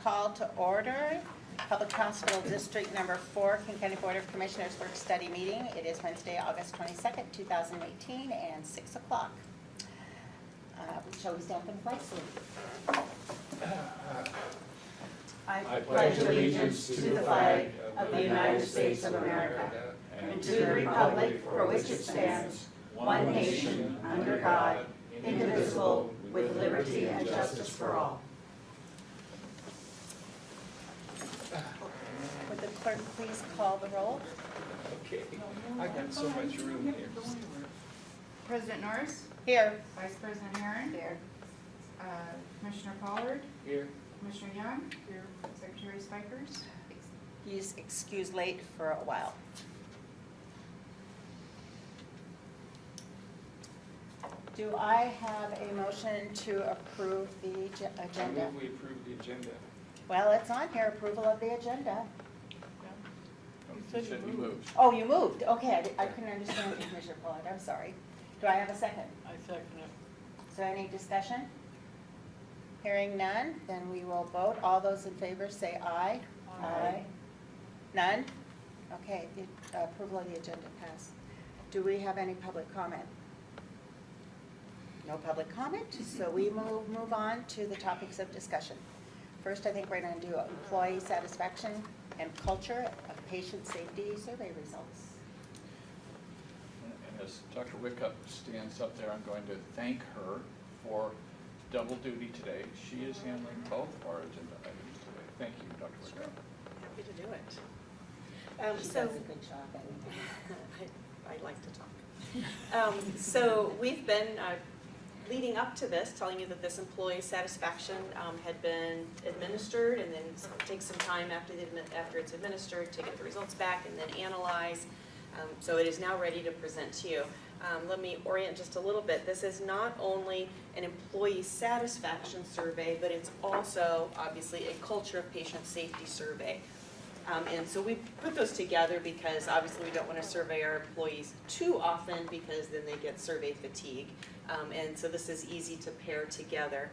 call to order. Public Hospital District Number 4, King County Board of Commissioners Work Study Meeting. It is Wednesday, August 22nd, 2018, and 6 o'clock. Shall we stand for the flag salute? I pledge allegiance to the flag of the United States of America and to the republic for which it stands, one nation, under God, indivisible, with liberty and justice for all. Would the clerk please call the roll? Okay, I got so much room here. President Norris, Here. Vice President Herron, Here. Commissioner Pollard, Here. Commissioner Young, Secretary Spikers. He's excused late for a while. Do I have a motion to approve the I agenda? move we approve the agenda. Well, it's on here, approval of the agenda. You said you moved. Oh, you moved, okay, I couldn't understand you, Commissioner Pollard, I'm sorry. Do I have a second? I second it. So any discussion? Hearing none, then we will vote. All those in favor say aye. Aye. None? Okay, the approval of the agenda passed. Do we have any public comment? No public comment, so we move on to the topics of discussion. First, I think we're going to do employee satisfaction and culture of patient safety survey results. And as Dr. Wickup stands up there, I'm going to thank her for double duty today. She is handling both of our agenda items today. Thank you, Dr. Wickup. Happy to do it. She So does a good job. I like to talk. So we've been leading up to this, telling you that this employee satisfaction had been administered, and then it takes some time after it's administered to get the results back and then analyze. So it is now ready to present to you. Let me orient just a little bit. This is not only an employee satisfaction survey, but it's also obviously a culture of patient safety survey. And so we put those together because obviously we don't want to survey our employees too often because then they get survey fatigue. And so this is easy to pair together.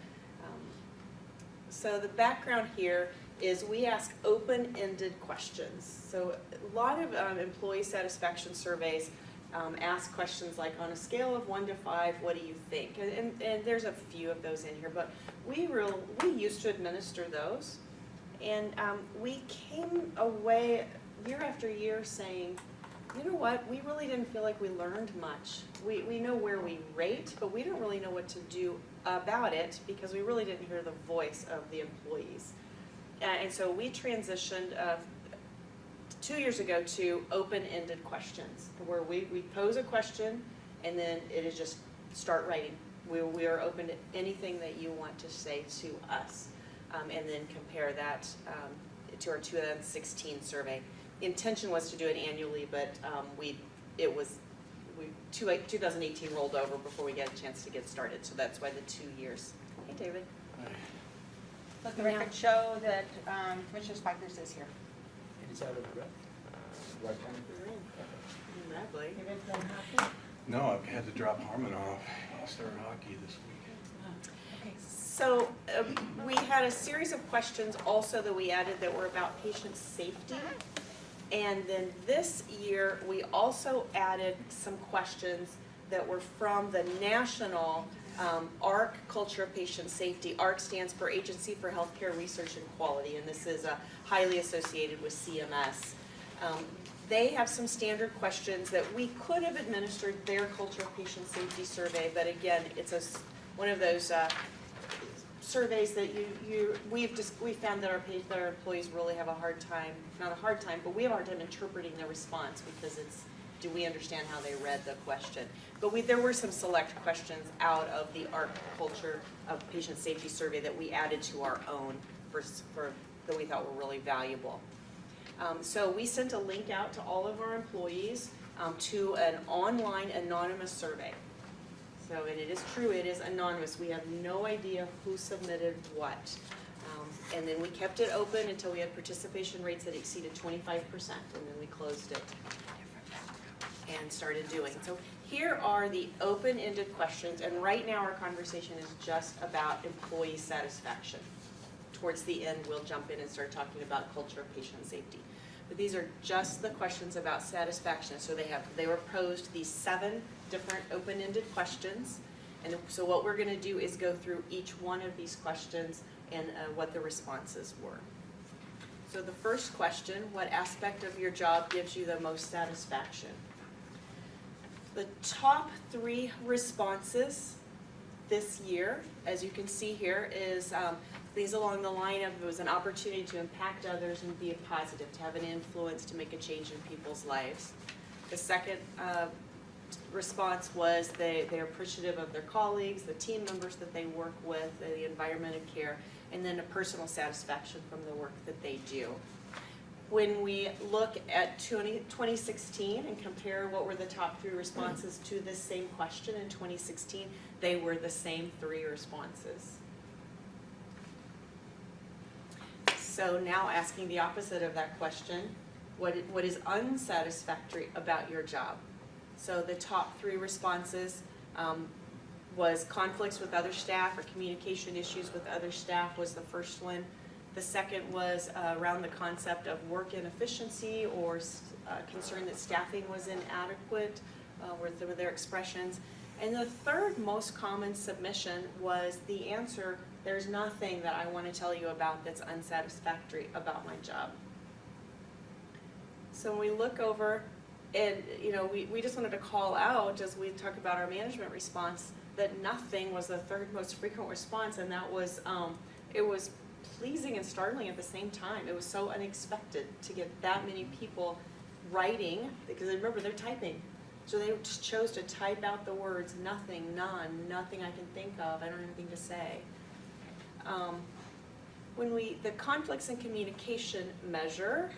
So the background here is we ask open-ended questions. So a lot of employee satisfaction surveys ask questions like, on a scale of 1 to 5, what do you think? And there's a few of those in here, but we used to administer those. And we came away year after year saying, you know what, we really didn't feel like we learned much. We know where we rate, but we don't really know what to do about it because we really didn't hear the voice of the employees. And so we transitioned 2 years ago to open-ended questions, where we pose a question and then it is just start writing. We are open to anything that you want to say to us. And then compare that to our 2016 survey. The intention was to do it annually, but 2018 rolled over before we got a chance to get started, so that's why the 2 years. Hey, David. Hi. Let the record show that Commissioner Spikers is here. He's out of breath. Right Bradley. You been playing hockey? No, I've had to drop Harmon off. I started hockey this week. Okay. So we had a series of questions also that we added that were about patient safety. And then this year, we also added some questions that were from the national ARC Culture of Patient Safety. ARC stands for Agency for Healthcare Research and Quality, and this is highly associated with CMS. They have some standard questions that we could have administered their Culture of Patient Safety survey, but again, it's one of those surveys that we found that our employees really have a hard time, not a hard time, but we have a hard time interpreting their response because do we understand how they read the question? But there were some select questions out of the ARC Culture of Patient Safety survey that we added to our own that we thought were really valuable. So we sent a link out to all of our employees to an online anonymous survey. So, and it is true, it is anonymous. We have no idea who submitted what. And then we kept it open until we had participation rates that exceeded 25%, and then we closed it and started doing. So here are the open-ended questions, and right now our conversation is just about employee satisfaction. towards the end, we'll jump in and start talking about culture of patient safety. But these are just the questions about satisfaction. So they were posed these 7 different open-ended questions. And so what we're gonna do is go through each one of these questions and what the responses were. So the first question, what aspect of your job gives you the most satisfaction? The top 3 responses this year, as you can see here, is things along the line of it was an opportunity to impact others and be a positive, to have an influence, to make a change in people's lives. The second response was they're appreciative of their colleagues, the team members that they work with, the environment of care, and then a personal satisfaction from the work that they do. When we look at 2016 and compare what were the top 3 responses to this same question in 2016, they were the same 3 responses. So now asking the opposite of that question, what is unsatisfactory about your job? So the top 3 responses was conflicts with other staff or communication issues with other staff was the first one. The second was around the concept of work inefficiency or concern that staffing was inadequate were their expressions. And the third most common submission was the answer, there's nothing that I want to tell you about that's unsatisfactory about my job. So when we look over, and we just wanted to call out as we talk about our management response that nothing was the third most frequent response, and that was it was pleasing and startling at the same time. It was so unexpected to get that many people writing, because remember they're typing. So they just chose to type out the words, nothing, none, nothing I can think of, I don't have anything to say. The conflicts in communication measure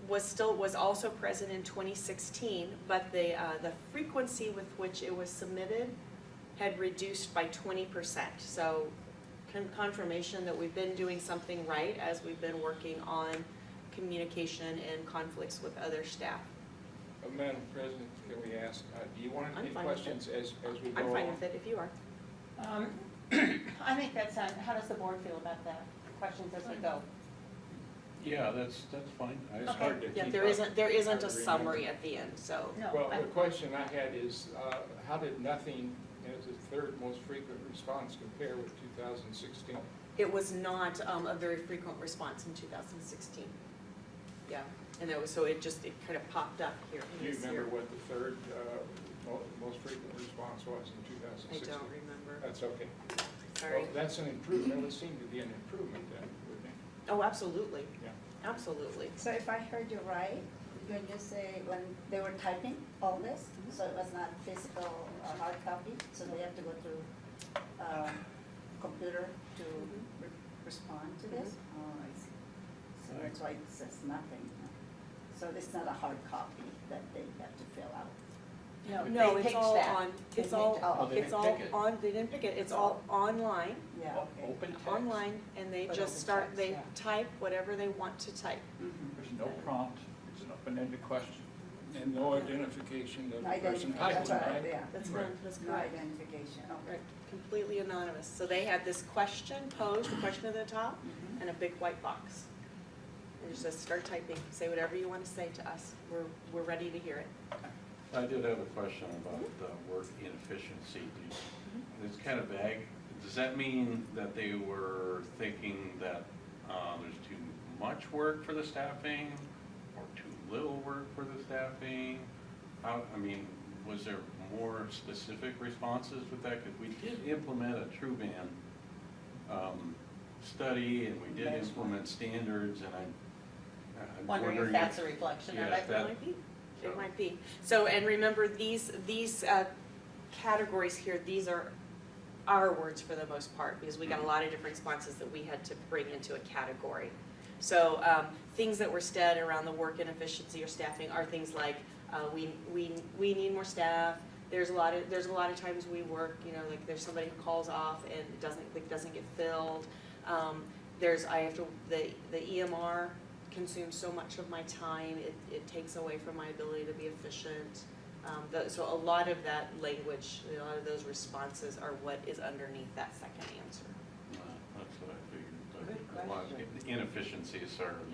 was also present in 2016, but the frequency with which it was submitted had reduced by 20%. So confirmation that we've been doing something right as we've been working on communication and conflicts with other staff. Madam President, can we ask, do you want to I'm take fine with questions as we go I'm along? fine with it if you are. I think that's, how does the board feel about that? Questions as we go? Yeah, that's fine. It's hard to Yeah, keep there up. isn't Hard a to summary remember. at the end, so. No. Well, the question I had is, how did nothing as the third most frequent response compare with 2016? It was not a very frequent response in 2016. Yeah, and so it kind of popped up here. Do you remember what the third most frequent response was in I 2016? don't remember. That's okay. Sorry. Well, that's an improvement. It would seem to be an improvement then, wouldn't it? Oh, absolutely. Yeah. Absolutely. So if I heard you right, when you say when they were typing all this, so it was not physical hard copy, so they have to go through computer to respond to this? Oh, I see. So that's why it says nothing. So it's not a hard copy that they have to fill out. No, they it's picked all that. on, They it's all, picked- oh, they it's didn't all pick it. on, they didn't pick it, it's all online, Yeah, okay. Open text. online, and they But just open start, text, they yeah. type whatever they want to type. Mhm. There's no prompt, it's an open-ended question. And no identification of the person Identification, typing, that's right, right? yeah. That's Right. That's No correct. identification, okay. Right, completely anonymous. So they had this question posed, the question at the top, Mhm. and a big white box. And it just says, start typing, say whatever you want to say to us, we're ready to hear it. I did have a question about work inefficiency. It's kind of vague. Does that mean that they were thinking that there's too much work for the staffing or too little work for the staffing? Was there more specific responses with that? Because we did implement a TrueBan study and we did implement standards, and I'm Wondering if that's a reflection of Yeah, it. that- It might be, so- it might be. So, and remember, these categories here, these are our words for the most part, because we got a lot of different responses that we had to bring into a category. So, things that were said around the work inefficiency or staffing are things like, we need more staff. There's a lot of times we work, like there's somebody who calls off and it doesn't get filled. The EMR consumes so much of my time, it takes away from my ability to be efficient. So a lot of that language, a lot of those responses are what is underneath that second answer. That's what I figured. Well, inefficiency is sort of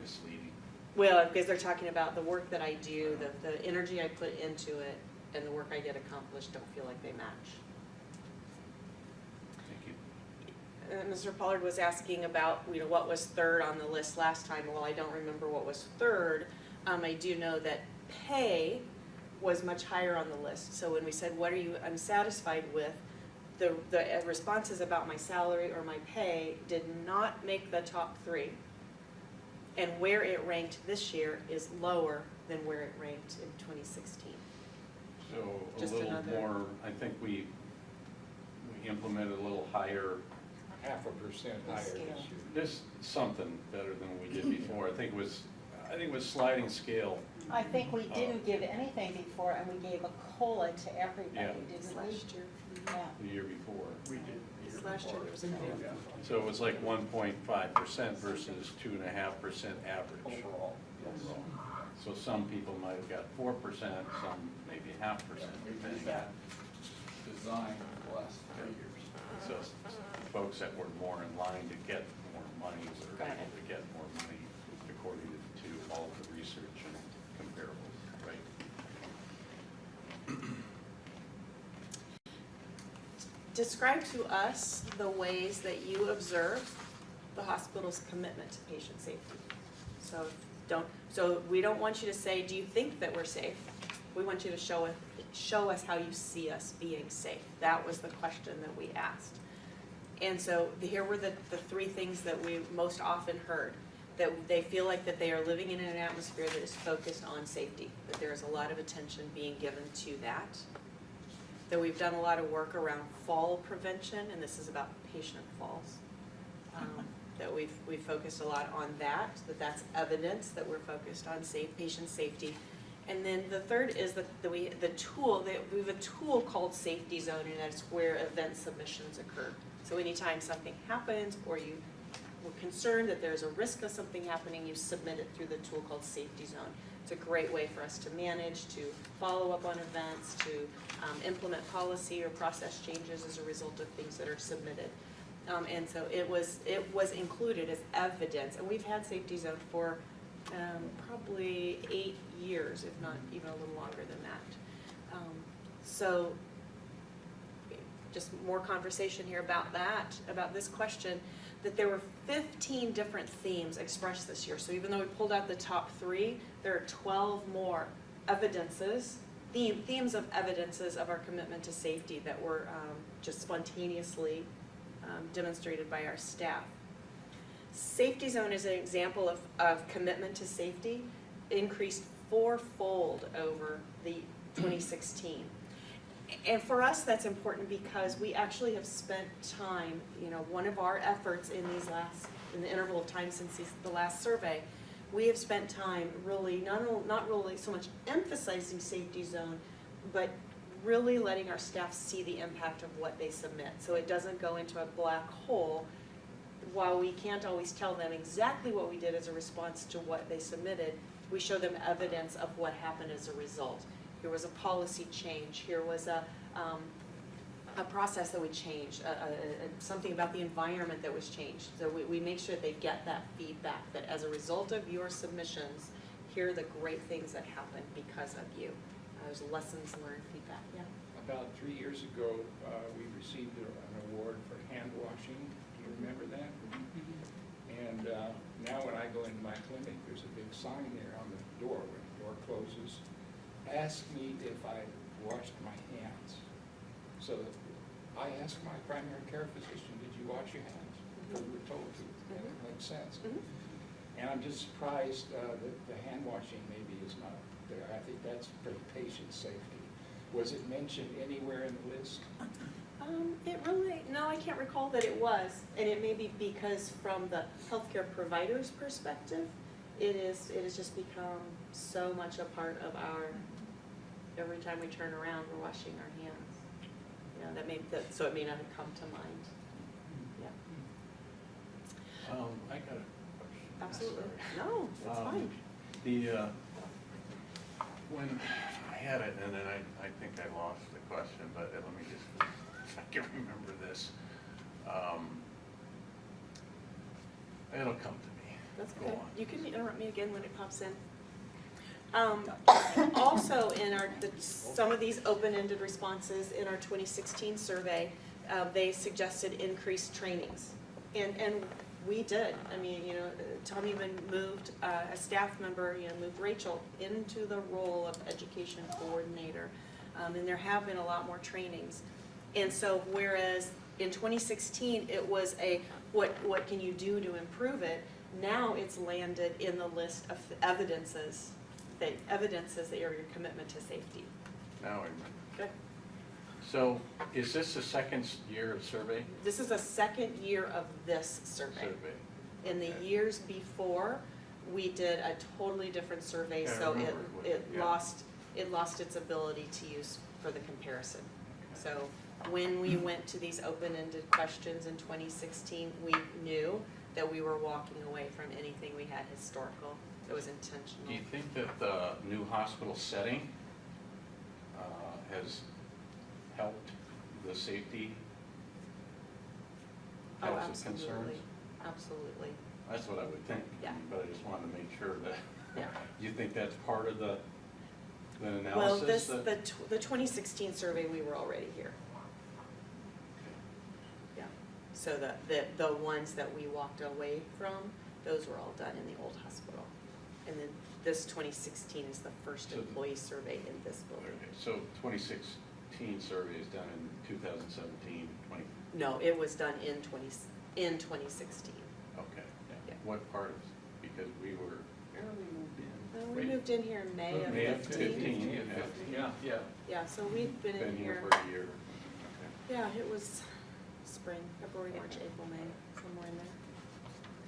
misleading. Well, because they're talking about the work that I do, the energy I put into it, and the work I get accomplished don't feel like they match. Thank you. Mr. Pollard was asking about, what was third on the list last time. Well, I don't remember what was third. I do know that pay was much higher on the list. So when we said, what are you unsatisfied with, the responses about my salary or my pay did not make the top three. And where it ranked this year is lower than where it ranked in 2016. So Just a little another- more, I think we implemented a little higher, 0.5% higher this year. just something better than we did before. I think it was sliding scale. I think we didn't give anything before, and we gave a COLA to everybody, Yeah. didn't we? Last year. Yeah. The year before. We did. Last year there was a Yeah. So it was like 1.5% versus 2.5% average. Overall, yes. So some people might have got 4%, some maybe 0.5%. We've used that design for the last 3 years. So folks that were more in line to get more money were Got able it. to get more money according to all of the research and comparables, right? Describe to us the ways that you observe the hospital's commitment to patient safety. So we don't want you to say, do you think that we're safe? We want you to show us how you see us being safe. That was the question that we asked. And so here were the three things that we most often heard. That they feel like that they are living in an atmosphere that is focused on safety, that there is a lot of attention being given to that. That we've done a lot of work around fall prevention, and this is about patient falls. That we've focused a lot on that's evidence that we're focused on patient safety. And then the third is we have a tool called Safety Zone, and that's where event submissions occur. So anytime something happens or you were concerned that there's a risk of something happening, you submit it through the tool called Safety Zone. It's a great way for us to manage, to follow up on events, to implement policy or process changes as a result of things that are submitted. And so it was included as evidence, and we've had Safety Zone for probably 8 years, if not even a little longer than that. So just more conversation here about that, about this question, that there were 15 different themes expressed this year. So even though we pulled out the top 3, there are 12 more evidences, themes of evidences of our commitment to safety that were just spontaneously demonstrated by our staff. Safety Zone is an example of commitment to safety, increased 4-fold over the 2016. And for us, that's important because we actually have spent time, one of our efforts in the interval of time since the last survey, we have spent time really, not really so much emphasizing Safety Zone, but really letting our staff see the impact of what they submit. So it doesn't go into a black hole. While we can't always tell them exactly what we did as a response to what they submitted, we show them evidence of what happened as a result. Here was a policy change. Here was a process that we changed, something about the environment that was changed. So we make sure they get that feedback, that as a result of your submissions, here are the great things that happened because of you. There's lessons learned feedback, yeah. About 3 years ago, we received an award for hand washing. Do you remember that? And now when I go into my clinic, there's a big sign there on the door. When the door closes, ask me if I washed my hands. So I asked my primary care physician, did you wash your hands? Because we were told to, and it makes sense. And I'm just surprised that the hand washing maybe is not there. I think that's for patient safety. Was it mentioned anywhere in the list? No, I can't recall that it was. And it may be because from the healthcare provider's perspective, it has just become so much a part of every time we turn around, we're washing our hands. So it may not have come to mind. Yeah. I got a question. Absolutely. Sorry. No, that's fine. When I had it, and then I think I lost the question, but let me just, if I can remember this. It'll come to me. That's Go good. on. You can interrupt me again when it pops in. Also, in some of these open-ended responses in our 2016 survey, they suggested increased trainings. And we did. I mean, Tom even moved a staff member, moved Rachel into the role of education coordinator. And there have been a lot more trainings. And so whereas in 2016, it was what can you do to improve it? Now it's landed in the list of evidences that are your commitment to safety. Now I remember. Good. So is this the second year of survey? This is the second year of this survey. In the Okay. years before, we did a totally different survey, Yeah, I so remember it yeah. lost its ability to use for the comparison. Okay. So when we went to these open-ended questions in 2016, we knew that we were walking away from anything we had historical. It was intentional. Do you think that the new hospital setting has helped the safety Oh, types of absolutely, concerns? absolutely. That's what I would think. Yeah. But I just wanted to make sure that, Yeah. you think that's part of the Well, analysis? the 2016 survey, we were already here. Yeah, so the ones that we walked away from, those were all done in the old hospital. And then this 2016 is the first So the- employee survey in this building. Okay, so 2016 survey is done in 2017, 20, No, it was done in 2016. okay. Yeah. What part of, because we ere we moved in. No, we Wait, moved in here in May of May of 15. 15. Yeah. Yeah, so we've been in Been here here, for a year. Okay. yeah, it was spring, February, March, April, May, somewhere in there.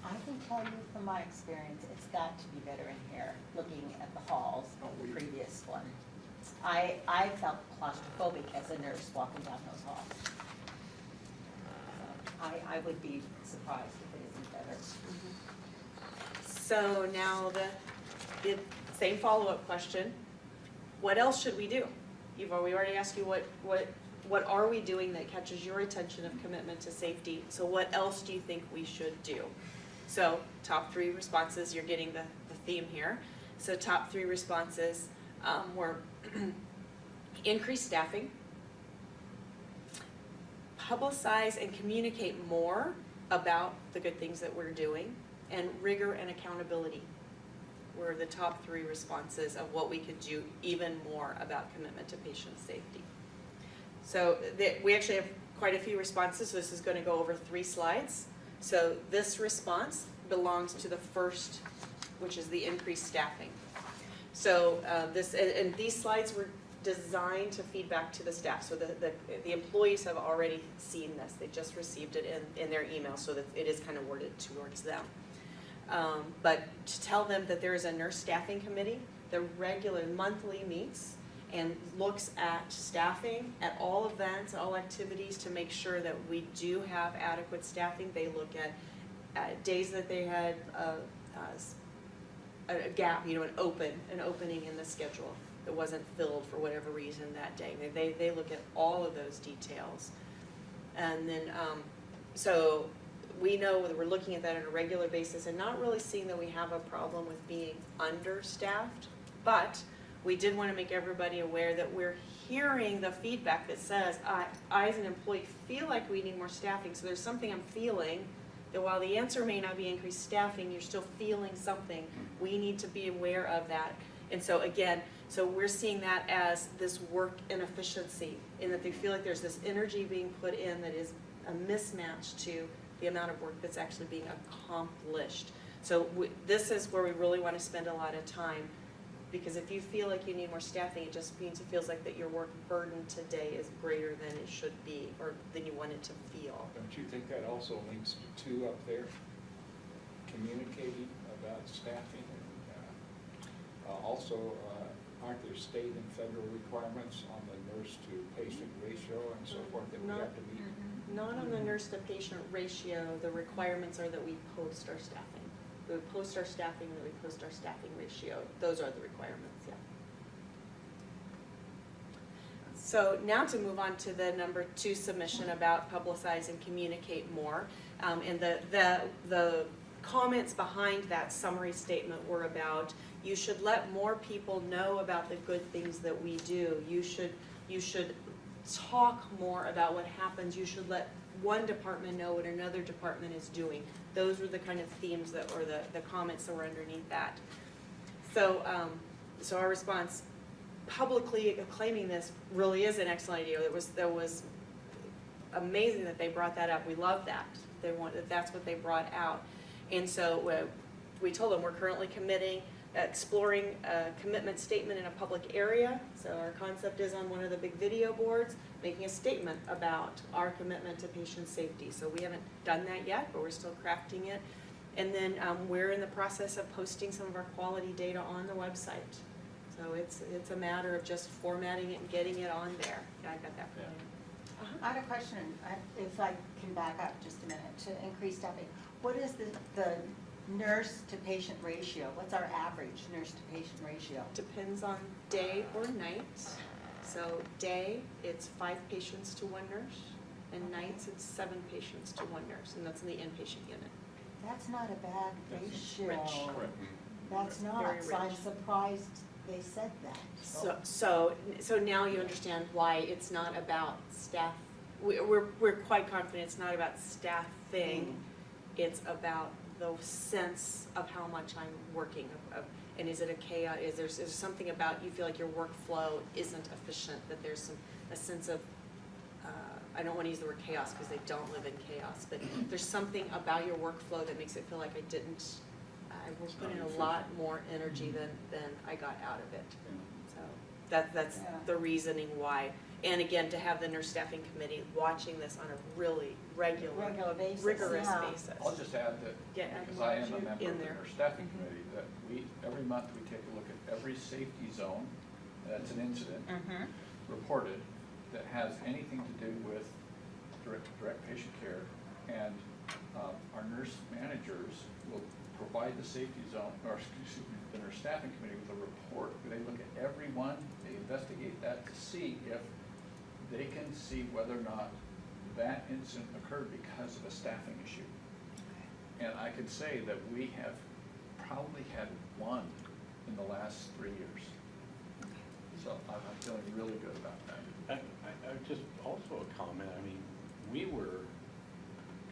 I can tell you from my experience, it's got to be better in here, looking at the halls of the previous one. I felt claustrophobic as a nurse walking down those halls. So I would be surprised if it isn't better. So now the same follow-up question, what else should we do? We already asked you what are we doing that catches your attention of commitment to safety? So what else do you think we should do? So top 3 responses, you're getting the theme here. So top 3 responses were increase staffing, publicize and communicate more about the good things that we're doing, and rigor and accountability were the top 3 responses of what we could do even more about commitment to patient safety. So we actually have quite a few responses, so this is going to go over 3 slides. So this response belongs to the first, which is the increased staffing. So and these slides were designed to feed back to the staff. So the employees have already seen this. They just received it in their email, so that it is kind of worded towards them. But to tell them that there is a nurse staffing committee that regularly monthly meets and looks at staffing at all events, all activities to make sure that we do have adequate staffing. They look at days that they had a gap, an opening in the schedule that wasn't filled for whatever reason that day. They look at all of those details. And then, so we know that we're looking at that on a regular basis and not really seeing that we have a problem with being understaffed, but we did want to make everybody aware that we're hearing the feedback that says, I as an employee feel like we need more staffing, so there's something I'm feeling that while the answer may not be increased staffing, you're still feeling something. We need to be aware of that. And so again, so we're seeing that as this work inefficiency, in that they feel like there's this energy being put in that is a mismatch to the amount of work that's actually being accomplished. So this is where we really want to spend a lot of time, because if you feel like you need more staffing, it just means it feels like that your work burden today is greater than it should be, or than you want it to feel. Don't you think that also links to 2 up there? Communicating about staffing and also aren't there state and federal requirements on the nurse to patient ratio and so forth that we have to meet? Not on the nurse to patient ratio. The requirements are that we post our staffing. We would post our staffing, that we post our staffing ratio. Those are the requirements, yeah. So now to move on to the number 2 submission about publicize and communicate more. And the comments behind that summary statement were about, you should let more people know about the good things that we do. You should talk more about what happens. You should let one department know what another department is doing. Those were the kind of themes that, or the comments that were underneath that. So, so our response, publicly acclaiming this really is an excellent idea. That was amazing that they brought that up. We love that. That's what they brought out. And so we told them we're currently exploring a commitment statement in a public area. So our concept is on one of the big video boards, making a statement about our commitment to patient safety. So we haven't done that yet, but we're still crafting it. And then we're in the process of posting some of our quality data on the website. So it's a matter of just formatting it and getting it on there. Yeah, I got that for you. I had a question, if I can back up just a minute, to increase staffing. What is the nurse to patient ratio? What's our average nurse to patient ratio? Depends on day or night. So day, it's 5 patients to 1 nurse, and nights, it's 7 patients to 1 nurse, and that's in the inpatient unit. That's not a bad ratio. rich. Correct. That's Very not, so I'm rich. surprised they said that. So now you understand why it's not about staff. We're quite confident it's not about staffing. It's about the sense of how much I'm working, and is it a chaos? Is there something about you feel like your workflow isn't efficient? That there's a sense of I don't want to use the word chaos because they don't live in chaos, but there's something about your workflow that makes it feel like I put in a lot more energy than I got out of it. So that's Yeah. the reasoning why. And again, to have the nurse staffing committee watching this on a really regular basis. rigorous yeah. basis. I'll just add that, Yeah, add because more I am a to member in of the there. nurse staffing Mhm. committee, that every month we take a look at every safety zone, that's an incident, Mm-hmm. reported, that has anything to do with direct patient care, and our nurse managers will provide the safety zone, or excuse me, the nurse staffing committee with a report. They look at every one, they investigate that to see if they can see whether or not that incident occurred because of a staffing issue. And I could say that we have probably had 1 in the last 3 years. So I'm feeling really good about that. I just also a comment, I mean, we were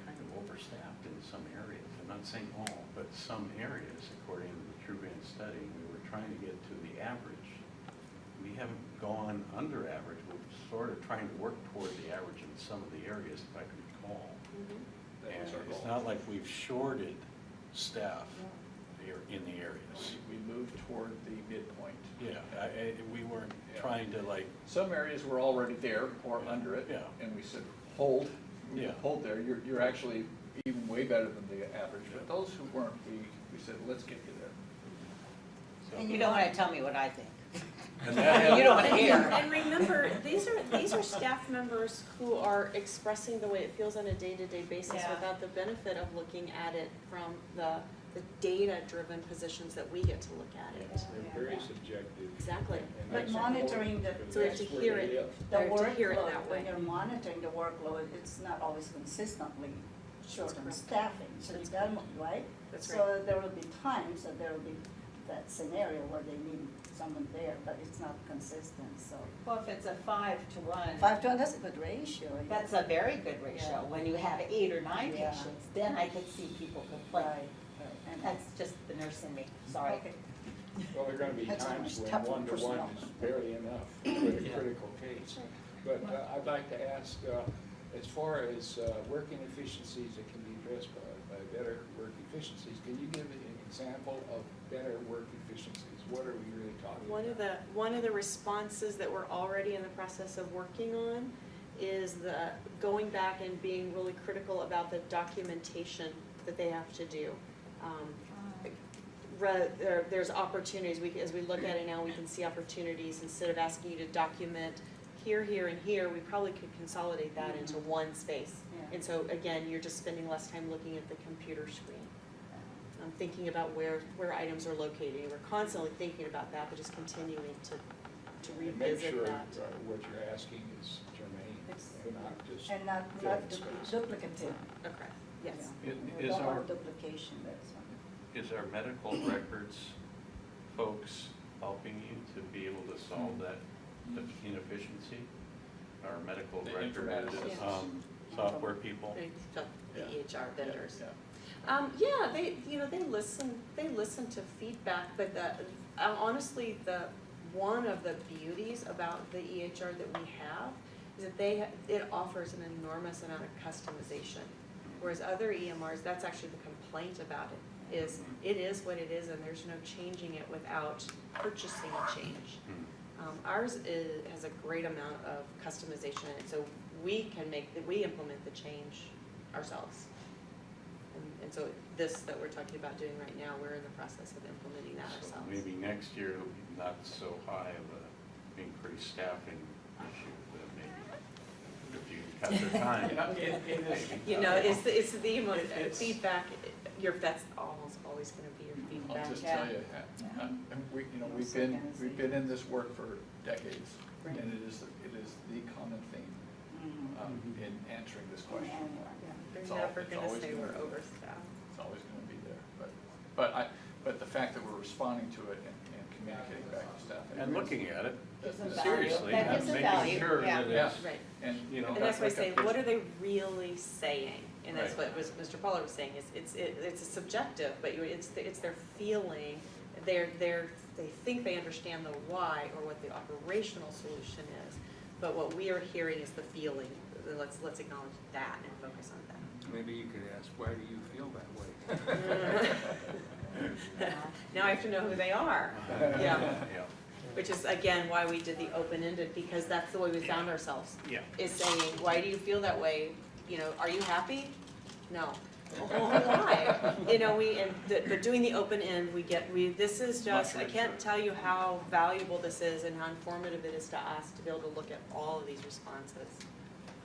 kind of overstaffed in some areas. I'm not saying all, but some areas, according to the True Band study, we were trying to get to the average. We haven't gone under average, we're sort of trying to work toward the average in some of the areas, if I can recall. Mhm. That And was our it's goal. not like we've shorted staff here in the areas. We moved toward the midpoint. Yeah, we weren't Yeah. trying to like, Some areas were already there or under it. Yeah. And we said, hold, Yeah. hold there, you're actually even way better than the average. But those who weren't, we said, let's get you there. so. And you don't want to tell me what I think. And that You don't want to hear. And remember, these are staff members who are expressing the way it feels on a day-to-day basis Yeah. without the benefit of looking at it from the data-driven positions that we get to look at it. They're very subjective. Exactly. and But that's monitoring important the- because So we have to that's where hear they it. live. The I have to hear it that workload, when way. you're monitoring the workload, it's not always consistently short on correct. staffing, so you That's got, right? That's So there will be times that there will be that scenario where they need someone there, but it's not consistent, so. Well, if it's a 5-to-1. 5-to-1, that's a good ratio. That's a very good ratio. Yeah. When you have 8 or 9 Yeah. patients, then I could see people complain. Right, right. And That's just the nurse in me, sorry. Okay. Well, there are gonna be That's times almost when tough on 1-to-1 personnel. is barely enough for a critical case. But I'd like to ask, as far as working efficiencies that can be addressed by better work efficiencies, can you give an example of better work efficiencies? What are we really talking about? One of the responses that we're already in the process of working on is going back and being really critical about the documentation that they have to do. There's opportunities, as we look at it now, we can see opportunities. Instead of asking you to document here, here, and here, we probably could consolidate that into one space. Yeah. And so again, you're just spending less time looking at the computer screen. Thinking about where items are located. We're constantly thinking about that, but just continuing to And make revisit sure that. what you're asking is germane. It's not just. And not filling space. duplicative. Okay, yes. Yeah. We Is don't our, want duplication, that's one. is our medical records folks helping you to be able to solve that inefficiency? Our medical The record informaticists. software people? The Yeah. EHR vendors. Yeah. Yeah, they listen to feedback, but honestly, one of the beauties about the EHR that we have is that it offers an enormous amount of customization. Whereas other EMRs, that's actually the complaint about it, is it is what it is and there's no changing it without purchasing a change. Ours has a great amount of customization in it, so we implement the change ourselves. And so this that we're talking about doing right now, we're in the process of implementing that So ourselves. maybe next year it'll be not so high of a increased staffing issue, but maybe if you cut their time. It is. maybe. It's the It's- feedback, that's almost always gonna be your feedback. I'll just Yeah. tell you, we've been in this work for decades, Right. and it is the common theme in answering this question. They're It's never it's gonna always say we're be- overstaffed. It's always gonna be there, but the fact that we're responding to it and communicating back to staff. I And agree. looking at it, Gives them seriously, value. That and gives them making value, sure yeah. that Yeah. it's, Right. And, you know. And that's why I like a say, business- what are they really saying? And that's Right. what Mr. Pollard was saying, is it's a subjective, but it's their feeling, they think they understand the why or what the operational solution is. But what we are hearing is the feeling, let's acknowledge that and focus on that. Maybe you could ask, why do you feel that way? Now I have to know who they are, yeah, Yeah, which is again why we did the open-ended, because that's the way we found ourselves. yeah. Is saying, why do you feel that way? Are you happy? No. Well, why? But doing the open end, this is just, I can't tell you how valuable this is and how informative it is to us to be able to look at all of these responses.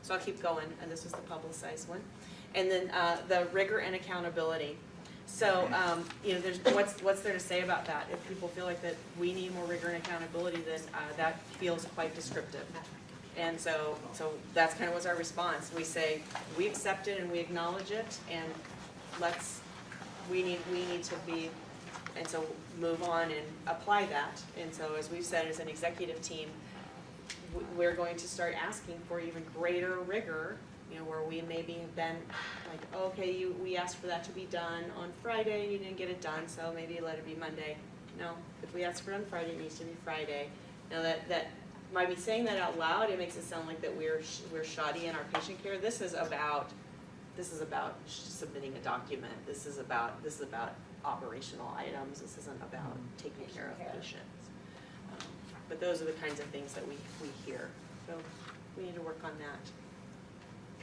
So I'll keep going, and this was the publicized one. And then the rigor and accountability. So, there's, what's there to say about that? If people feel like that we need more rigor and accountability, then that feels quite descriptive. And so that's kind of what's our response. We say, we accept it and we acknowledge it, and we need to be, and so move on and apply that. And so as we've said as an executive team, we're going to start asking for even greater rigor, where we maybe have been like, okay, we asked for that to be done on Friday, and you didn't get it done, so maybe let it be Monday. No, if we asked for it on Friday, it needs to be Friday. Now that by me saying that out loud, it makes it sound like that we're shoddy in our patient care. This is about submitting a document. This is about operational items. This isn't about taking care of patients. But those are the kinds of things that we hear. So we need to work on that.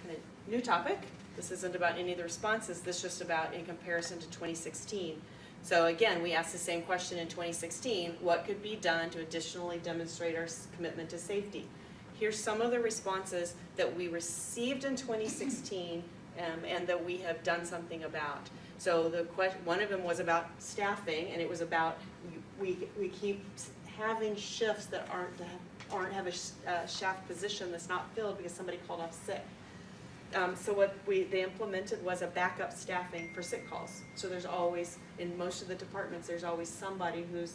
Kind of new topic. This isn't about any of the responses. This is just about in comparison to 2016. So again, we asked the same question in 2016, what could be done to additionally demonstrate our commitment to safety? Here's some of the responses that we received in 2016 and that we have done something about. So one of them was about staffing, and it was about we keep having shifts that have a shaft position that's not filled because somebody called off sick. So what they implemented was a backup staffing for sick calls. So there's always, in most of the departments, there's always somebody who's,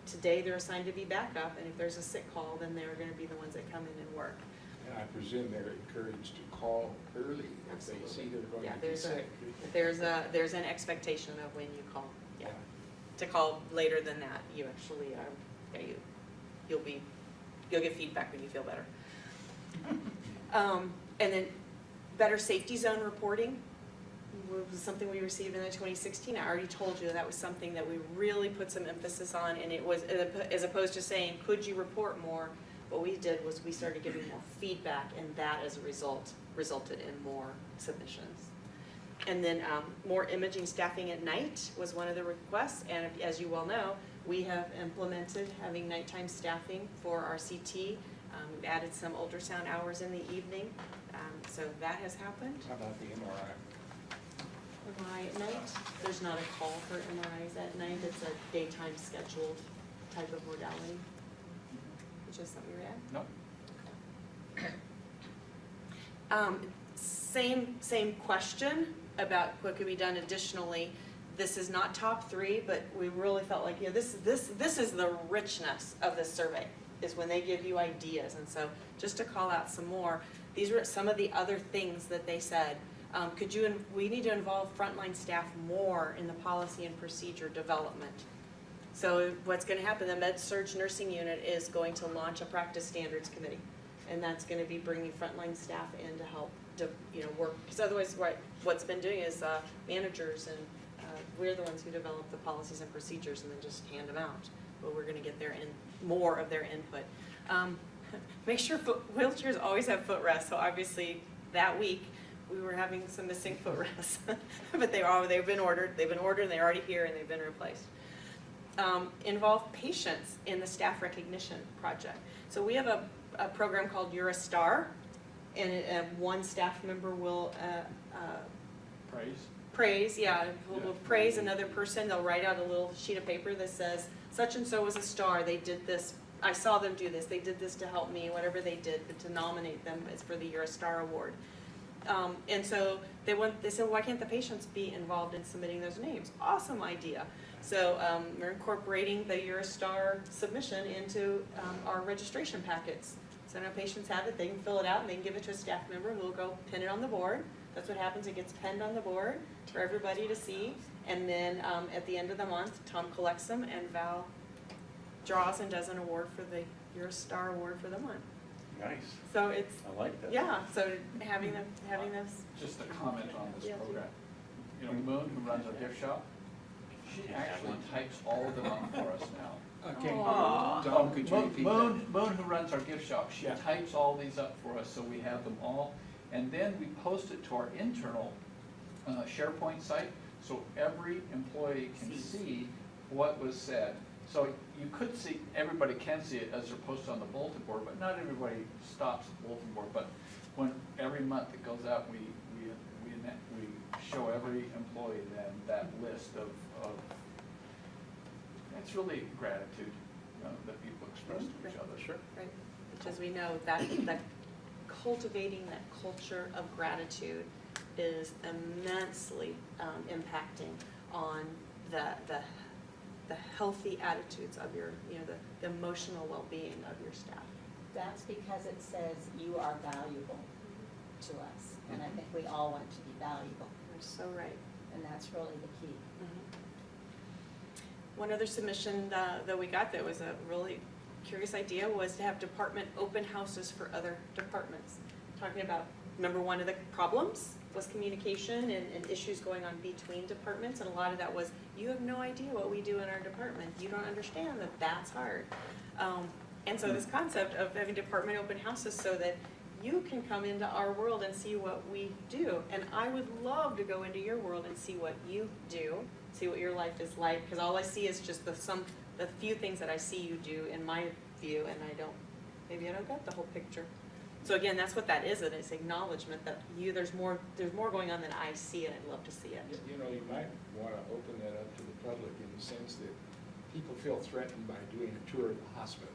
today they're assigned to be backup, and if there's a sick call, then they're gonna be the ones that come in and work. And I presume they're encouraged to call early if they see they're going Yeah, to be sick. there's an expectation of when you call, yeah. To call later than that, you actually, you'll get feedback when you feel better. And then better safety zone reporting was something we received in the 2016. I already told you that was something that we really put some emphasis on, and it was, as opposed to saying, could you report more, what we did was we started giving more feedback, and that as a result resulted in more submissions. And then more imaging staffing at night was one of the requests, and as you well know, we have implemented having nighttime staffing for our CT. We've added some ultrasound hours in the evening, so that has happened. How about the MRI? MRI at night, there's not a call for MRIs at night, it's a daytime scheduled type of modality. Which is something you're at? No. Same question about what could be done additionally. This is not top three, but we really felt like, this is the richness of this survey, is when they give you ideas. And so just to call out some more, these were some of the other things that they said. We need to involve frontline staff more in the policy and procedure development. So what's going to happen, the Med-Surg Nursing Unit is going to launch a practice standards committee. And that's going to be bringing frontline staff in to help work. Because otherwise what's been doing is managers and we're the ones who develop the policies and procedures and then just hand them out. But we're going to get more of their input. Make sure wheelchairs always have footrests. So obviously that week we were having some missing footrests. But they've been ordered. They've been ordered and they're already here and they've been replaced. Involve patients in the staff recognition project. So we have a program called You're a Star, and one staff member will praise, will praise another person. They'll write out a little sheet of paper that says, such and so was a star, they did this, I saw them do this, they did this to help me, whatever they did, but to nominate them is for the You're a Star award. And so they said, why can't the patients be involved in submitting those names? Awesome idea. So we're incorporating the You're a Star submission into our registration packets. So now patients have it, they can fill it out and they can give it to a staff member who will go pin it on the board. That's what happens, it gets pinned on the board for everybody to see. And then at the end of the month, Tom collects them and Val draws and does an award for the You're a Star award for the month. Nice. So it's, I like that. yeah, so having this. Just a comment on this Yeah. program. Moon, who runs our gift shop, she actually types all of them up for us now. Okay, Aw. Tom, could you repeat that? Moon, who runs our gift shop, she Yeah. types all these up for us, so we have them all. And then we post it to our internal SharePoint site, so every employee can see what was said. So you could see, everybody can see it as they're posted on the bulletin board, but not everybody stops at the bulletin board. But when every month it goes out, we show every employee then that list of it's really gratitude that people express to each other. Sure. Right, because we know that cultivating that culture of gratitude is immensely impacting on the healthy attitudes of your, the emotional well-being of your staff. That's because it says you are valuable to us, and I think we all want to be valuable, You're so right. and that's really the key. One other submission that we got that was a really curious idea was to have department open houses for other departments. Talking about, remember, one of the problems was communication and issues going on between departments, and a lot of that was, you have no idea what we do in our department. You don't understand that that's hard. And so this concept of having department open houses so that you can come into our world and see what we do. And I would love to go into your world and see what you do, see what your life is like, because all I see is just the few things that I see you do in my view, and maybe I don't get the whole picture. So again, that's what that is, and it's acknowledgement that there's more going on than I see, and I'd love to see it. You might want to open that up to the public in the sense that people feel threatened by doing a tour of the hospital.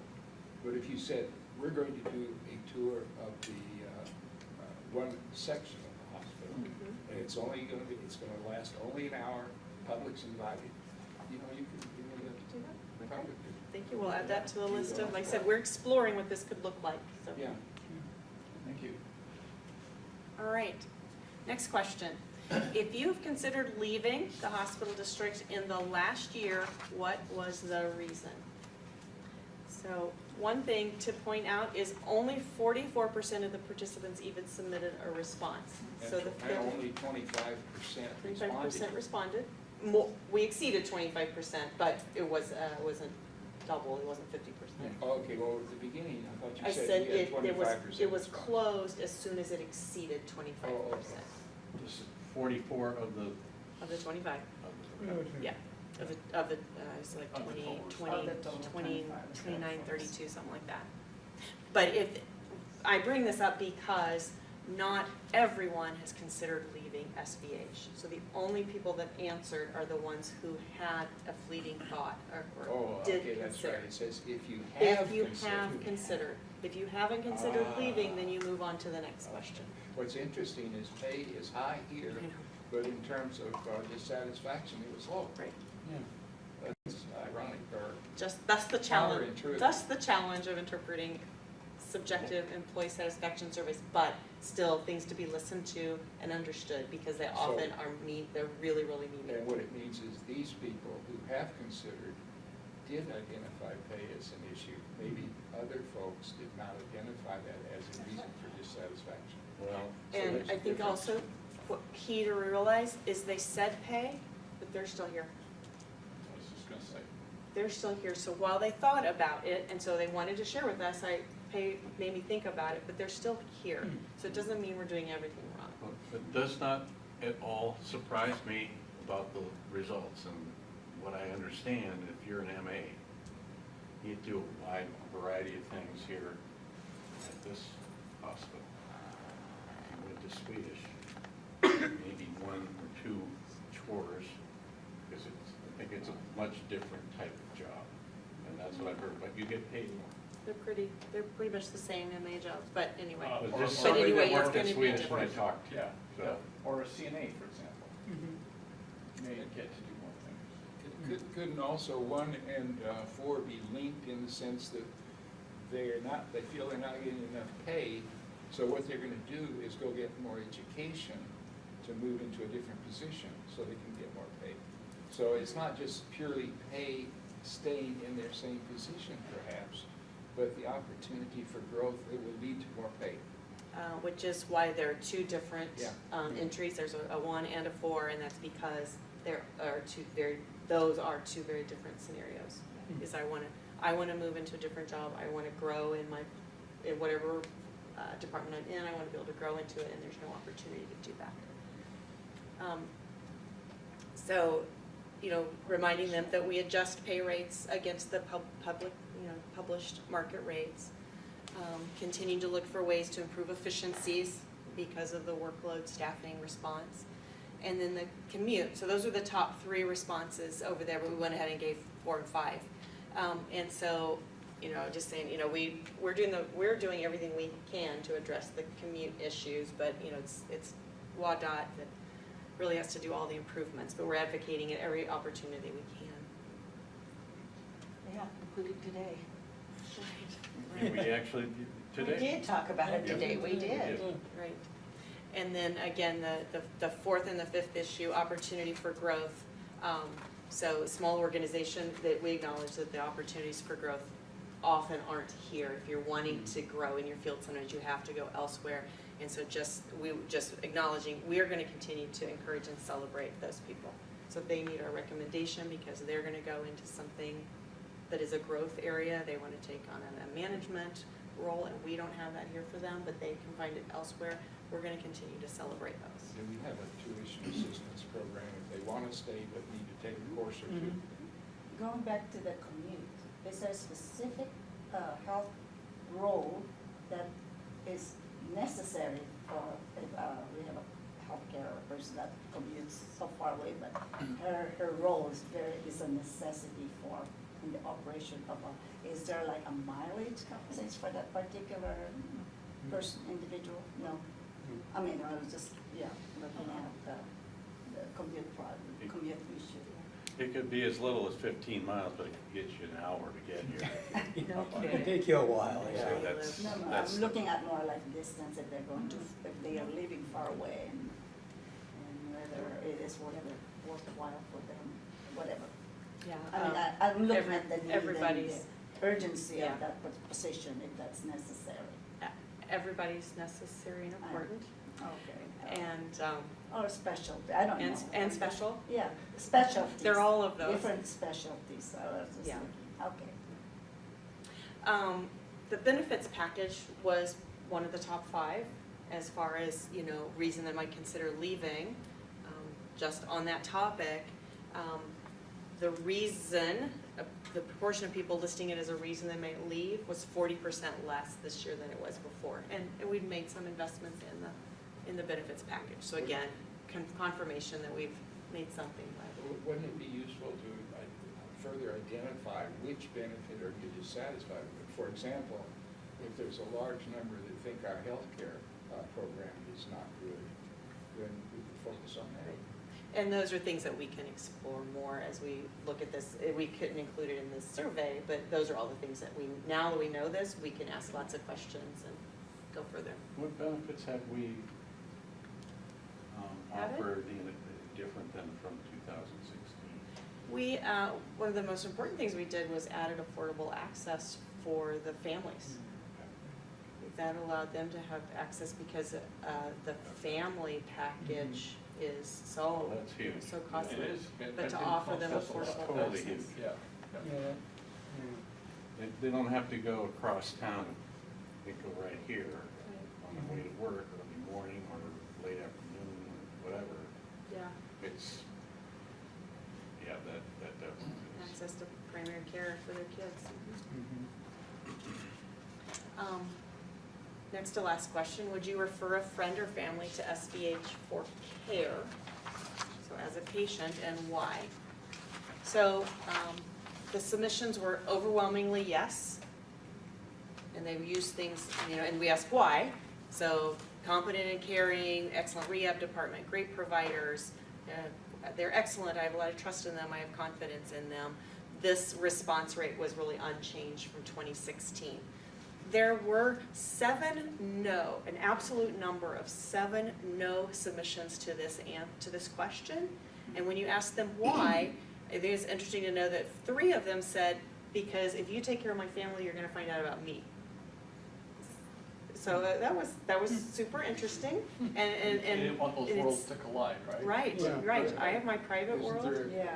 But if you said, we're going to do a tour of the one section of the hospital, and it's going to last only an hour, public's invited, you can Do that? Okay. public. Thank you. We'll add that to the list of, like I said, we're exploring what this could look like. So. Yeah. Thank you. All right. Next question. If you've considered leaving the hospital district in the last year, what was the reason? So one thing to point out is only 44% of the participants even submitted a response. So the And only 25% responded. 25% responded. We exceeded 25%, but it wasn't double. It wasn't 50%. Oh, okay, well, at the beginning, I thought I you said said you had 25%. it was closed as soon as it exceeded 25%. Oh, okay. This is 44 of the. Of the 25. Yeah, of the it's like Of the 20, total 20, Of the total 20, 25, 29, 32, something like that. But if, I bring this up because not everyone has considered leaving SVH. So the only people that answered are the ones who had a fleeting thought or Oh, did okay, that's consider. right. It says if you have If you considered. have considered. If you haven't considered Ah. leaving, then you move on to the next question. What's interesting is pay is high here, but in terms of dissatisfaction, it was low. Right. That's ironic, or That's the challenge, counterintuitive. that's the challenge of interpreting subjective employee satisfaction surveys, but still things to be listened to and understood, because they often are they're really, really And meaningful. what it means is these people who have considered did identify pay as an issue. Maybe other folks did not identify that as a reason for dissatisfaction. Well, So And there's I a think difference. also, what key to realize is they said pay, but they're still here. I was just gonna say, They're still here, so while they thought about it, and so they wanted to share with us, pay made me think about it, but they're still here. So it doesn't mean we're doing everything wrong. it does not at all surprise me about the results, and what I understand, if you're an MA, you do a wide variety of things here at this hospital. You went to Swedish, maybe one or two chores, because I think it's a much different type of job, and that's what I've heard, but you get paid more. They're pretty much the same MA jobs, but anyway. But Or- there's but somebody anyway, that it's worked at gonna be Swedish when I different. talked to you, yeah, so. yeah, or a CNA, for example, Mhm. may get to do more things. Couldn't also 1 and 4 be linked in the sense that they feel they're not getting enough pay, so what they're gonna do is go get more education to move into a different position, so they can get more pay. So it's not just purely pay staying in their same position perhaps, but the opportunity for growth, it will lead to more pay. Which is why there are two different Yeah. entries. There's a 1 and a 4, and that's because those are two very different scenarios. Because I want to move into a different job. I want to grow in whatever department I'm in. I want to be able to grow into it, and there's no opportunity to do that. So, reminding them that we adjust pay rates against the public, published market rates. Continuing to look for ways to improve efficiencies because of the workload, staffing, response. And then the commute. So those are the top 3 responses over there, but we went ahead and gave 4 and 5. And so, just saying, we're doing everything we can to address the commute issues, but, it's WADOT that really has to do all the improvements, but we're advocating at every opportunity we can. Yeah, including today. And we actually, today. We did talk about it today, we did. Right. And then again, the 4th and the 5th issue, opportunity for growth. So small organization, that we acknowledge that the opportunities for growth often aren't here. If you're wanting to grow in your field, sometimes you have to go elsewhere. And so just acknowledging, we are going to continue to encourage and celebrate those people. So they need our recommendation because they're going to go into something that is a growth area. They want to take on a management role, and we don't have that here for them, but they can find it elsewhere. We're going to continue to celebrate those. And we have a tuition assistance program if they want to stay but need to take a course or two. Going back to the commute, is there a specific health role that is necessary for, if we have a healthcare person that commutes so far away, but her role is a necessity for in the operation of is there like a mileage compensation for that particular person, individual? No. I mean, I was just, looking at the commute issue. It could be as little as 15 miles, but it could get you an hour to get here. It'll take you a while, So yeah. that's, No, that's, I'm looking at more like distance if they're going to, if they are living far away and whether it is whatever worthwhile for them, whatever. Yeah. I mean, I'm looking at the need and everybody's- the urgency Yeah. of that position if that's necessary. Everybody's necessary and important, Okay. and Or specialty, I don't know. and special. Yeah, specialties. They're all of those. Different specialties, so I was just Yeah. looking, okay. The benefits package was one of the top 5 as far as, reason they might consider leaving. Just on that topic, the reason, the proportion of people listing it as a reason they might leave was 40% less this year than it was before. And we've made some investments in the benefits package. So again, confirmation that we've made something by it. Wouldn't it be useful to further identify which benefit are you dissatisfied with? For example, if there's a large number that think our healthcare program is not good, then we can focus on that. And those are things that we can explore more as we look at this. We couldn't include it in this survey, but those are all the things that now that we know this, we can ask lots of questions and go further. What benefits have we Added? offered different than from 2016? We, one of the most important things we did was added affordable access for the families. That allowed them to have access because the family package is so, Oh, that's huge. so costly. It is. But to It offer them costs us a lot. affordable Totally access. huge. Yeah. They don't have to go across town, they go right here on the way to work, early morning or late afternoon, or whatever. Yeah, It's, yeah, that definitely is. access to primary care for their kids. Next to last question, would you refer a friend or family to SDH for care? So as a patient, and why? So the submissions were overwhelmingly yes. And they used things, and we asked why. So competent and caring, excellent rehab department, great providers. They're excellent, I have a lot of trust in them, I have confidence in them. This response rate was really unchanged from 2016. There were 7 no, an absolute number of 7 no submissions to this question. And when you ask them why, I think it's interesting to know that 3 of them said, because if you take care of my family, you're gonna find out about me. So that was super interesting, and You didn't want those it's- worlds to collide, right? Right, Yeah. right, I have my private Isn't world. there- Yeah.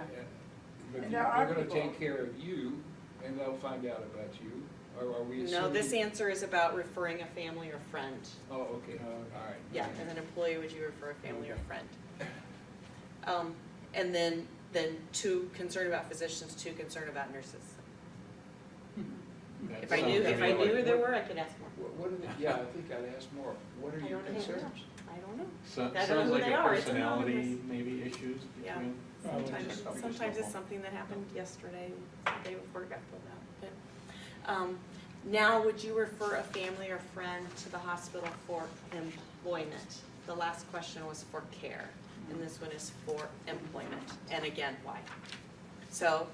But And they're there are gonna people- take care of you, and they'll find out about you, or are we assuming? No, this answer is about referring a family or friend. Oh, okay, all right. Yeah, as an employee, would you refer a family or friend? And then 2 concerned about physicians, 2 concerned about nurses. That If I sounds knew, to if me I knew like- there were, I could ask more. What are the, yeah, I think I'd ask more. What are I your don't know. concerns? I don't know. So- I don't know Sounds who like they a are. It's personality, anonymous. maybe issues Yeah. between. Sometimes it's something that happened yesterday, the day before it got filled out. But, now, would you refer a family or friend to the hospital for employment? The last question was for care, and this one is for employment. And again, why? So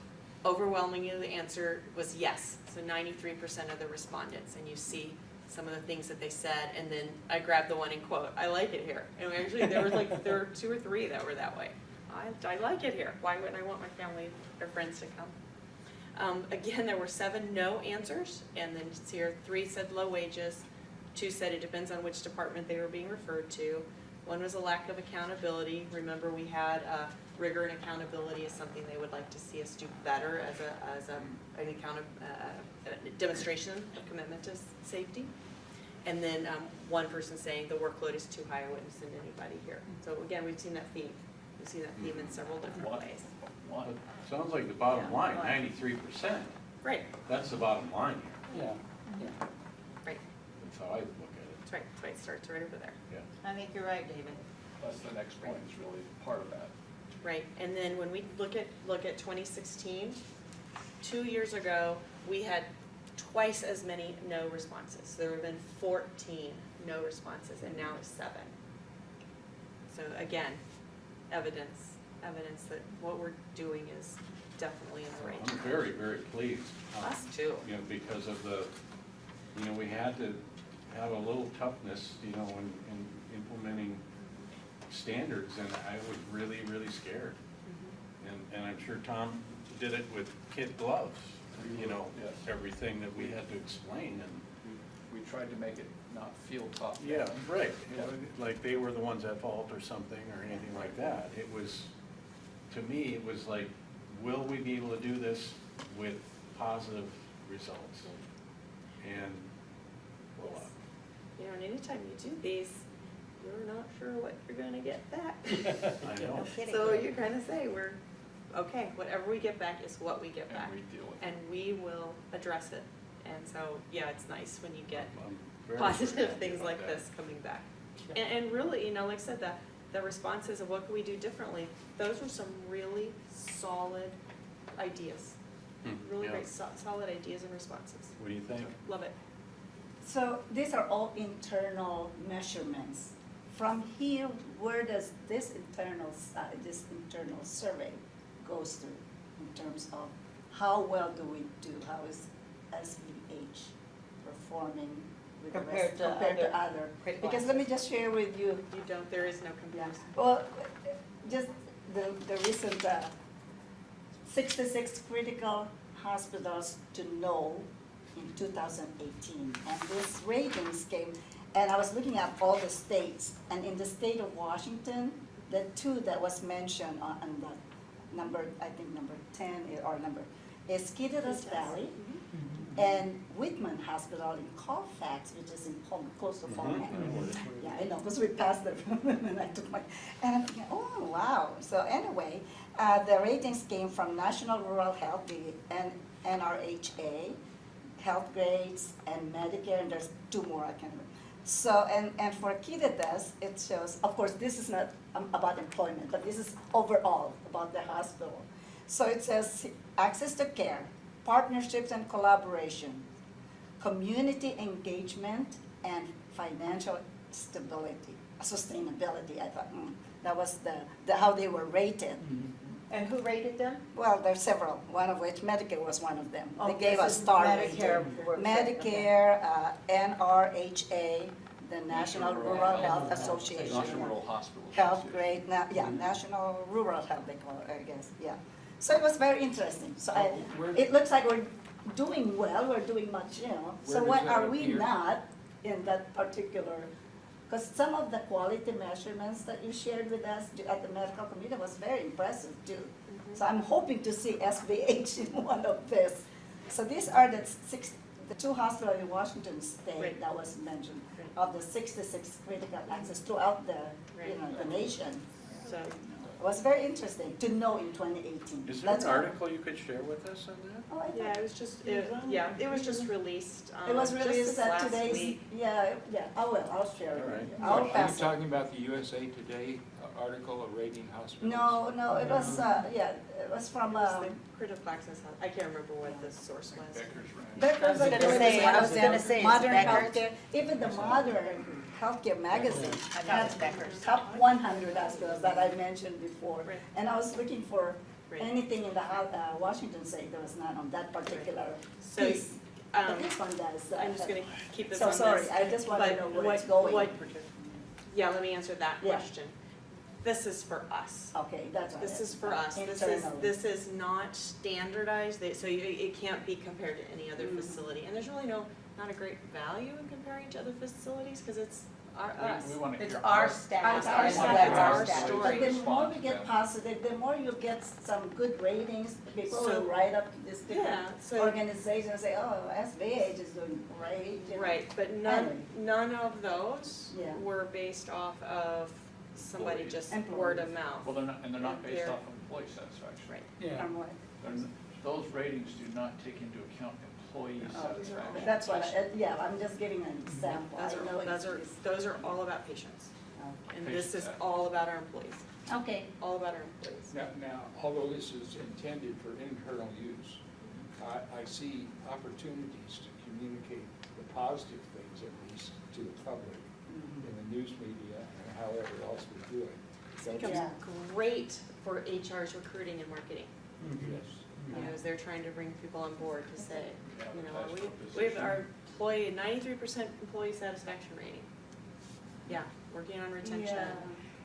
overwhelmingly, the answer was yes. So 93% of the respondents, and you see some of the things that they said, and then I grabbed the one in quote, I like it here. And actually, there were 2 or 3 that were that way. I like it here. Why wouldn't I want my family or friends to come? Again, there were 7 no answers, and then here 3 said low wages, 2 said it depends on which department they were being referred to. 1 was a lack of accountability. Remember, we had rigor and accountability is something they would like to see us do better as an demonstration of commitment to safety. And then 1 person saying the workload is too high, I wouldn't send anybody here. So again, we've seen that theme. We've seen that theme in several different ways. One. Sounds like the bottom Yeah. line, 93%. Right, That's the bottom line here. right, That's how I look at it, that's right, that's right, it starts right over there. yeah. I think you're right, David. That's the next point, is really part of that. Right, and then when we look at 2016, 2 years ago, we had twice as many no responses. So there have been 14 no responses, and now it's 7. So again, evidence that what we're doing is definitely in the right I'm direction. very, very pleased. Us too. You know, because of the, we had to have a little toughness, in implementing standards, and I was really, really scared. And I'm sure Tom did it with kid gloves, Yes. everything that we had to explain, and. We tried to make it not feel tough. Yeah, right, Yeah. like they were the ones at fault or something, or anything like that. It was, to me, it was like, will we be able to do this with positive results? And voila. And anytime you do these, you're not sure what you're gonna get back. I know. No kidding. So you kind of say, okay, whatever we get back is what we get And back. we deal with it. And we will address it. And so, yeah, it's nice when you get I'm very positive happy things about like that. this coming back. And really, like I said, the responses of what can we do differently, those were some really solid ideas. Really Yeah. great, solid ideas and responses. What do you think? Love it. So these are all internal measurements. From here, where does this internal survey goes through in terms of how well do we do? How is SVH performing with Compared the to rest, compared to other other? critical Because let me just share with you. You don't, there is no Yeah. comparison. Well, just the recent 66 critical hospitals to know in 2018. And this ratings came, and I was looking at all the states, and in the state of Washington, the two that was mentioned on the number, I think number 10 or number, is Kittitas Valley and Whitman Hospital in Colfax, which is in close to Falmouth. Yeah, I know, because we passed it, and I took my, and I'm thinking, oh, wow. So anyway, the ratings came from National Rural Health, the NRHA, Health Grades, and Medicare, and there's two more I can't remember. So, and for Kittitas, it shows, of course, this is not about employment, but this is overall about the hospital. So it says access to care, partnerships and collaboration, community engagement, and financial stability, sustainability. I thought, that was the how they were rated. And who rated them? Well, there's several, one of which Medicare was one of them. They Oh, gave this us is star Medicare rating. works, Medicare, NRHA, the National Rural Health Association. National Rural Hospital Health Association. grade, yeah, National Rural Health, they call it, I guess, yeah. So it was very interesting. So it looks like we're doing well, we're doing much, you know. So Where what does that are we appear? not in that particular? Because some of the quality measurements that you shared with us at the medical committee was very impressive too. So I'm hoping to see SVH in one of this. So these are the two hospitals in Washington State Right. that was mentioned, of the 66 critical access throughout the, the nation. So, It was very interesting to know in 2018. Is there That's an all. article you could share with us on that? Oh, I thought- yeah, it was just, it was just released, It was just released this at last today's, week. yeah, I will, I'll share it All with right. you. I'll Are you pass it. talking about the USA Today article of rating hospitals? No, it was, it was from, It was the critical access, I can't remember what the source was. Becker's ran. Becker's I was gonna say, I was gonna say, it's Modern Becker's. Healthcare, even the Modern Healthcare magazine I thought it was Becker's. top 100 hospitals that I mentioned before. Right. And I was looking for Right. anything in the Washington State, there was none on that particular So, piece. But um, this one does. I'm just gonna keep this So on this. sorry, I just want to But know where it's what- going. Yeah, let me answer that Yeah. question. This is for us. Okay, that's right. This is for us. Internally. This is not standardized, so it can't be compared to any other facility. And there's really not a great value in comparing to other facilities, because it's us. We want to It's hear our our staff. It's our and staff. that's our Our staff. story. But the more Response we to get that. positive, the more you get some good ratings, people So- will write up this different Yeah, so- organization and say, oh, SVH is doing great. you know. Right, but Anyway. none of those Yeah. were based off of somebody just Employees. word of mouth. Well, they're not based They're- off employee satisfaction. Right. Yeah. From what? Those ratings do not take into account employee Oh, satisfaction. that's what, yeah, I'm just giving an example. I know Those are all about patients. And this is Patient. all about our employees, Okay, all about our employees. Now, although this is intended for internal use, I see opportunities to communicate the positive things, at least, to the public in the news media and however else we do it. It becomes Yeah. great for HR's recruiting and marketing. Yes. You know, as they're trying to bring people on board to say, you know, Advertise for we have position. our employee, 93% employee satisfaction rating. Yeah, working on retention. Yeah.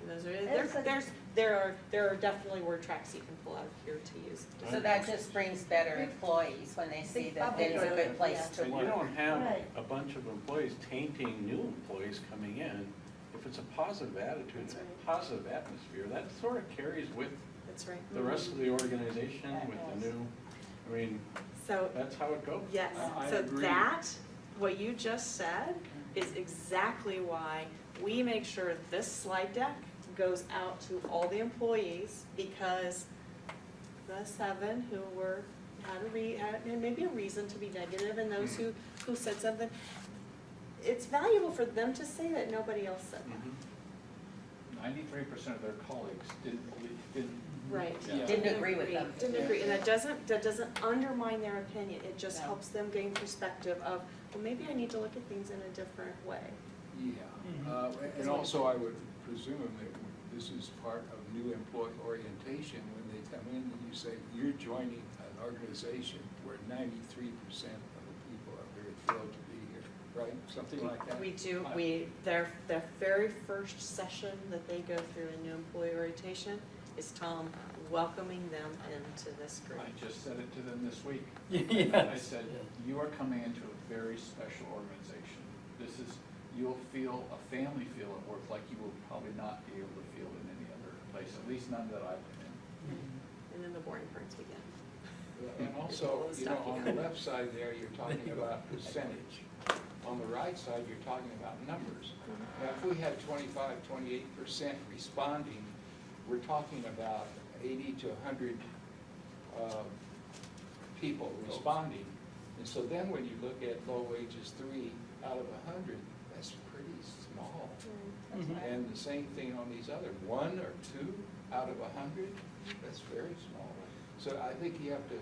Those are, It's a- there are definitely word tracks you can pull out of here to use. So that just brings better employees when they see that it's a good place to And you work. don't have Right. a bunch of employees tainting new employees coming in. If it's a positive attitude, That's a right. positive atmosphere, that sort of carries with That's right. the rest of the organization, That with does. the new, I mean, So, that's how it goes. yes, I so agree. that, what you just said, is exactly why we make sure this slide deck goes out to all the employees, because the 7 who had maybe a reason to be negative, and those who said something, it's valuable for them to say that nobody else said that. Mhm. 93% of their colleagues didn't. Right. Yeah. Didn't agree with them. Didn't agree, and that doesn't undermine their opinion, it just No. helps them gain perspective of, well, maybe I need to look at things in a different way. Yeah, and also I would presume that this is part of new employee orientation, when they come in and you say, you're joining an organization where 93% of the people are very thrilled to be here, right? Something like that? We do, their very first session that they go through in new employee orientation is Tom welcoming them into this group. I just said it to them this week. Yes. I said, you are coming into a very special organization. You'll feel a family feel at work like you will probably not be able to feel in any other place, at least none that I've been in. And then the boring parts begin. And also, you know, on the left side there, you're talking about percentage. On the right side, you're talking about numbers. Now, if we had 25, 28% responding, we're talking about 80 to 100 people responding. And so then when you look at low wages 3 out of 100, that's pretty small. And the same thing on these other, 1 or 2 out of 100, that's very small. So I think you have to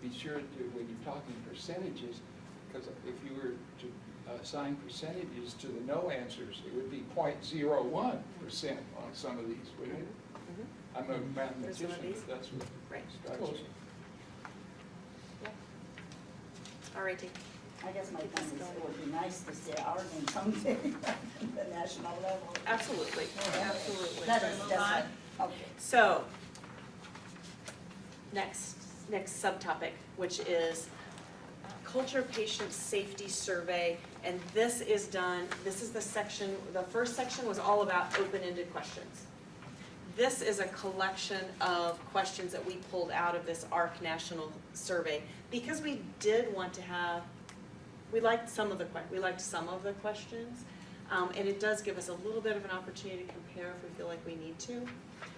be sure to, when you're talking percentages, because if you were to assign percentages to the no answers, it would be 0.01% on some of these, wouldn't it? I'm a mathematician, these? but that's what Right. strikes me. All righty. I guess my point is, it would be nice to see our name someday at the national level. Absolutely, absolutely. That is definitely, okay. So, next subtopic, which is culture patient safety survey. And this is the section, the first section was all about open-ended questions. This is a collection of questions that we pulled out of this ARC national survey because we did want to have, we liked some of the questions, and it does give us a little bit of an opportunity to compare if we feel like we need to.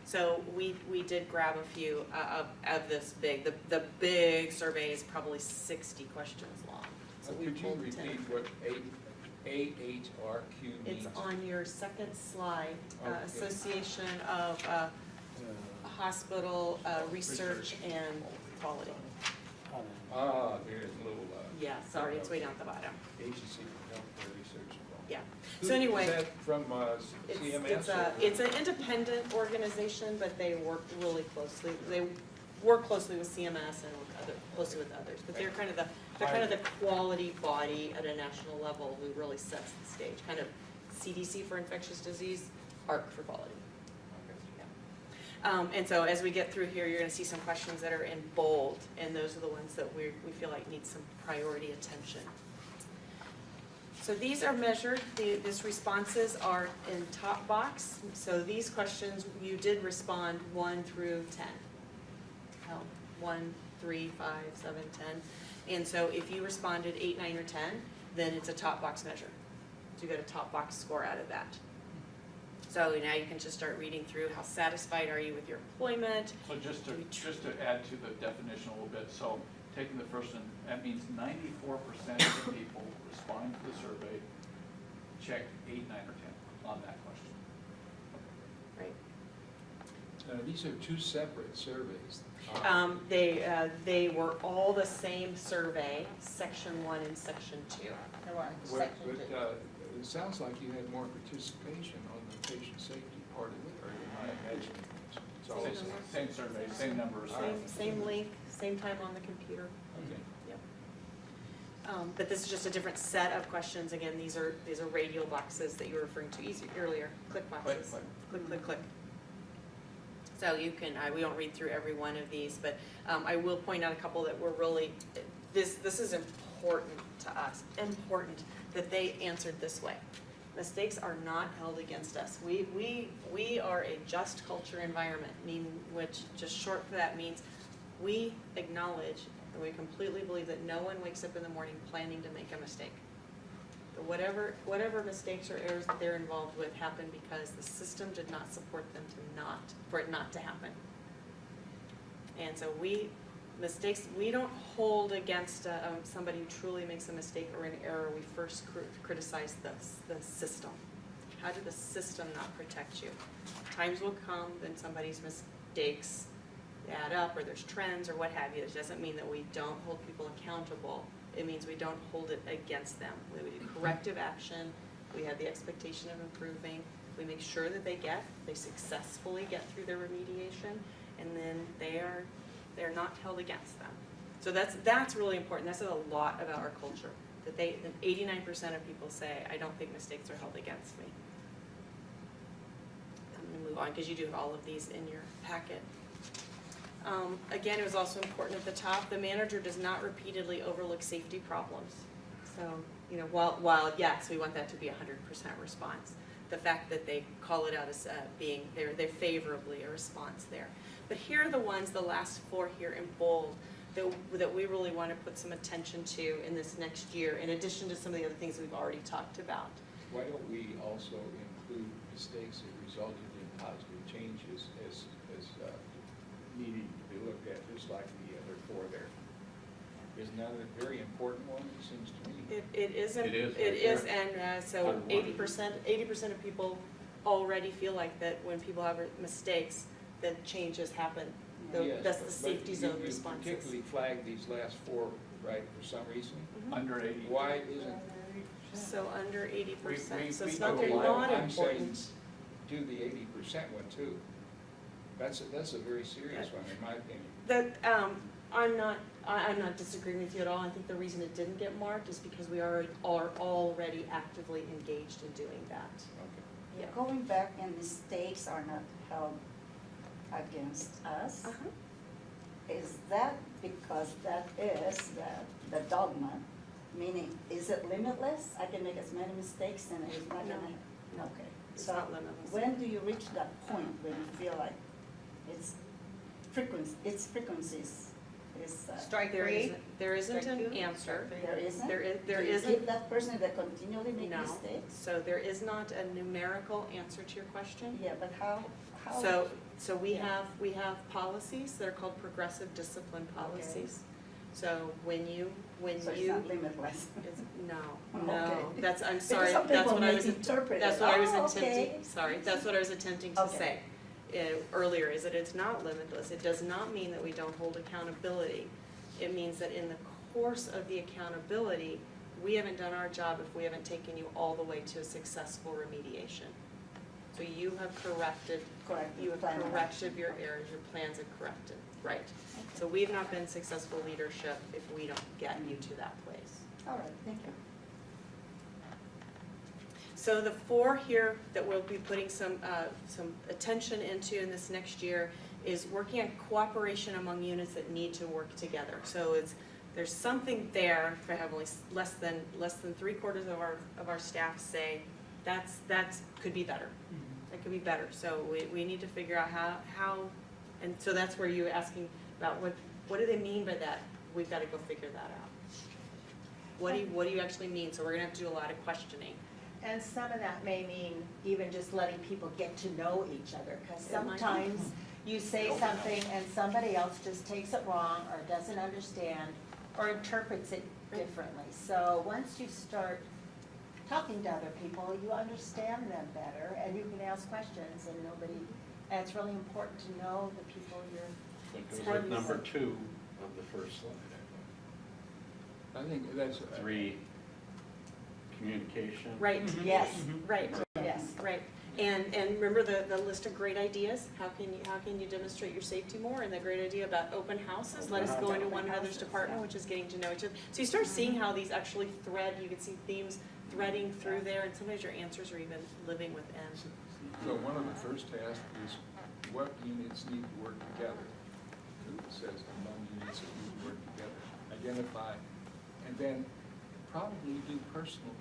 So we did grab a few of this big, the big survey is probably 60 questions long. So we Could you pulled repeat 10. what AHRQ means? It's on your second slide, Okay. Association of Hospital Research and Quality. Ah, there's a little Yeah, sorry, it's way down at the bottom. agency for healthcare research. Yeah. Who- So anyway, Is that from CMS? it's an independent organization, but they work really closely. They work closely with CMS and closely with others. But they're kind of the quality body at a national level who really sets the stage. Kind of CDC for infectious disease, ARC for quality. And so as we get through here, you're gonna see some questions that are in bold, and those are the ones that we feel like need some priority attention. So these are measured, these responses are in top box. So these questions, you did respond 1 through 10. 1, 3, 5, 7, 10. And so if you responded 8, 9, or 10, then it's a top box measure. So you get a top box score out of that. So now you can just start reading through how satisfied are you with your employment. So just to add to the definition a little bit, so taking the first one, that means 94% of the people respond to the survey, checked 8, 9, or 10 on that question. Right. These are two separate surveys. They were all the same survey, section 1 and section 2. There were But section 2. it sounds like you had more participation on the patient safety part of it, or am I imagining this? It's all the same. Same survey, same numbers. Same link, same time on the computer. Okay. Yep. But this is just a different set of questions. Again, these are radial boxes that you were referring to earlier. Click boxes. Click, Click, click, click. So you can, we won't read through every one of these, but I will point out a couple that were really, this is important to us, important that they answered this way. Mistakes are not held against us. We are a just culture environment, which just short for that means we acknowledge and we completely believe that no one wakes up in the morning planning to make a mistake. Whatever mistakes or errors that they're involved with happen because the system did not support them for it not to happen. And so we don't hold against somebody who truly makes a mistake or an error. We first criticize the system. How did the system not protect you? Times will come when somebody's mistakes add up, or there's trends, or what have you. It doesn't mean that we don't hold people accountable. It means we don't hold it against them. We do corrective action. We have the expectation of improving. We make sure that they successfully get through their remediation, and then they're not held against them. So that's really important. That says a lot about our culture. That 89% of people say, I don't think mistakes are held against me. I'm gonna move on because you do have all of these in your packet. Again, it was also important at the top, the manager does not repeatedly overlook safety problems. So, you know, while yes, we want that to be 100% response, the fact that they call it out as being, they're favorably a response there. But here are the ones, the last four here in bold, that we really want to put some attention to in this next year, in addition to some of the other things we've already talked about. Why don't we also include mistakes that resulted in positive changes as needing to be looked at, just like the other four there? Isn't that a very important one, it seems to me? It is, and so 80% of people already feel like that when people have mistakes, that changes happen. Yes, That's the safety zone responses. You particularly flagged these last four, right, for some reason? Under 80. Why isn't? So under 80%, so we it's do not, a they're lot. not I'm saying important. do the 80% one too. That's a very serious one, in my opinion. That, I'm not disagreeing with you at all. I think the reason it didn't get marked is because we are already actively engaged in doing that. Okay. Yeah. Going back, and mistakes are not held against us. Uh-huh. Is that because that is the dogma? Meaning, is it limitless? I can make as many mistakes and it's not No. gonna, okay. It's So not limitless. when do you reach that point when you feel like its frequencies is, Strike There three? isn't Strike an two? answer. there isn't? There Do you isn't. give that person that continually make No. mistakes? So there is not a numerical answer to your question. Yeah, but how? So we Yeah. have policies that are called progressive discipline policies. So when you, So it's not limitless. no, Okay. that's, I'm Because sorry, some that's people what I was, misinterpret that's it. what I was Oh, attempting, okay. sorry, that's what I was attempting to Okay. say earlier, is that it's not limitless. It does not mean that we don't hold accountability. It means that in the course of the accountability, we haven't done our job if we haven't taken you all the way to a successful remediation. So you have corrected Plan of action. your errors, your plans are corrected, right? So we've not been successful leadership if we don't get you to that place. All right, thank you. So the four here that we'll be putting some attention into in this next year is working on cooperation among units that need to work together. So there's something there, if I have only less than 3/4 of our staff say, that's could be better. That could be better. So we need to figure out how, and so that's where you're asking about what do they mean by that? We've got to go figure that out. What do you actually mean? So we're gonna have to do a lot of questioning. And some of that may mean even just letting people get to know each other, because It might be. sometimes you say something and somebody else just takes it wrong or doesn't understand or interprets it differently. So once you start talking to other people, you understand them better and you can ask questions and it's really important to know the people you're. It goes like number 2 of the first slide, I I think that's. think. 3, communication. Right. Yes. Right. Yes. Right. And remember the list of great ideas? How can you demonstrate your safety more? And the great idea about open houses, let us go into one another's department, which is getting to know each other. So you start seeing how these actually thread, you can see themes threading through there, and sometimes your answers are even living within. So one of the first tasks is what units need to work together. It says among units that need to work together. Identify, and then probably do personal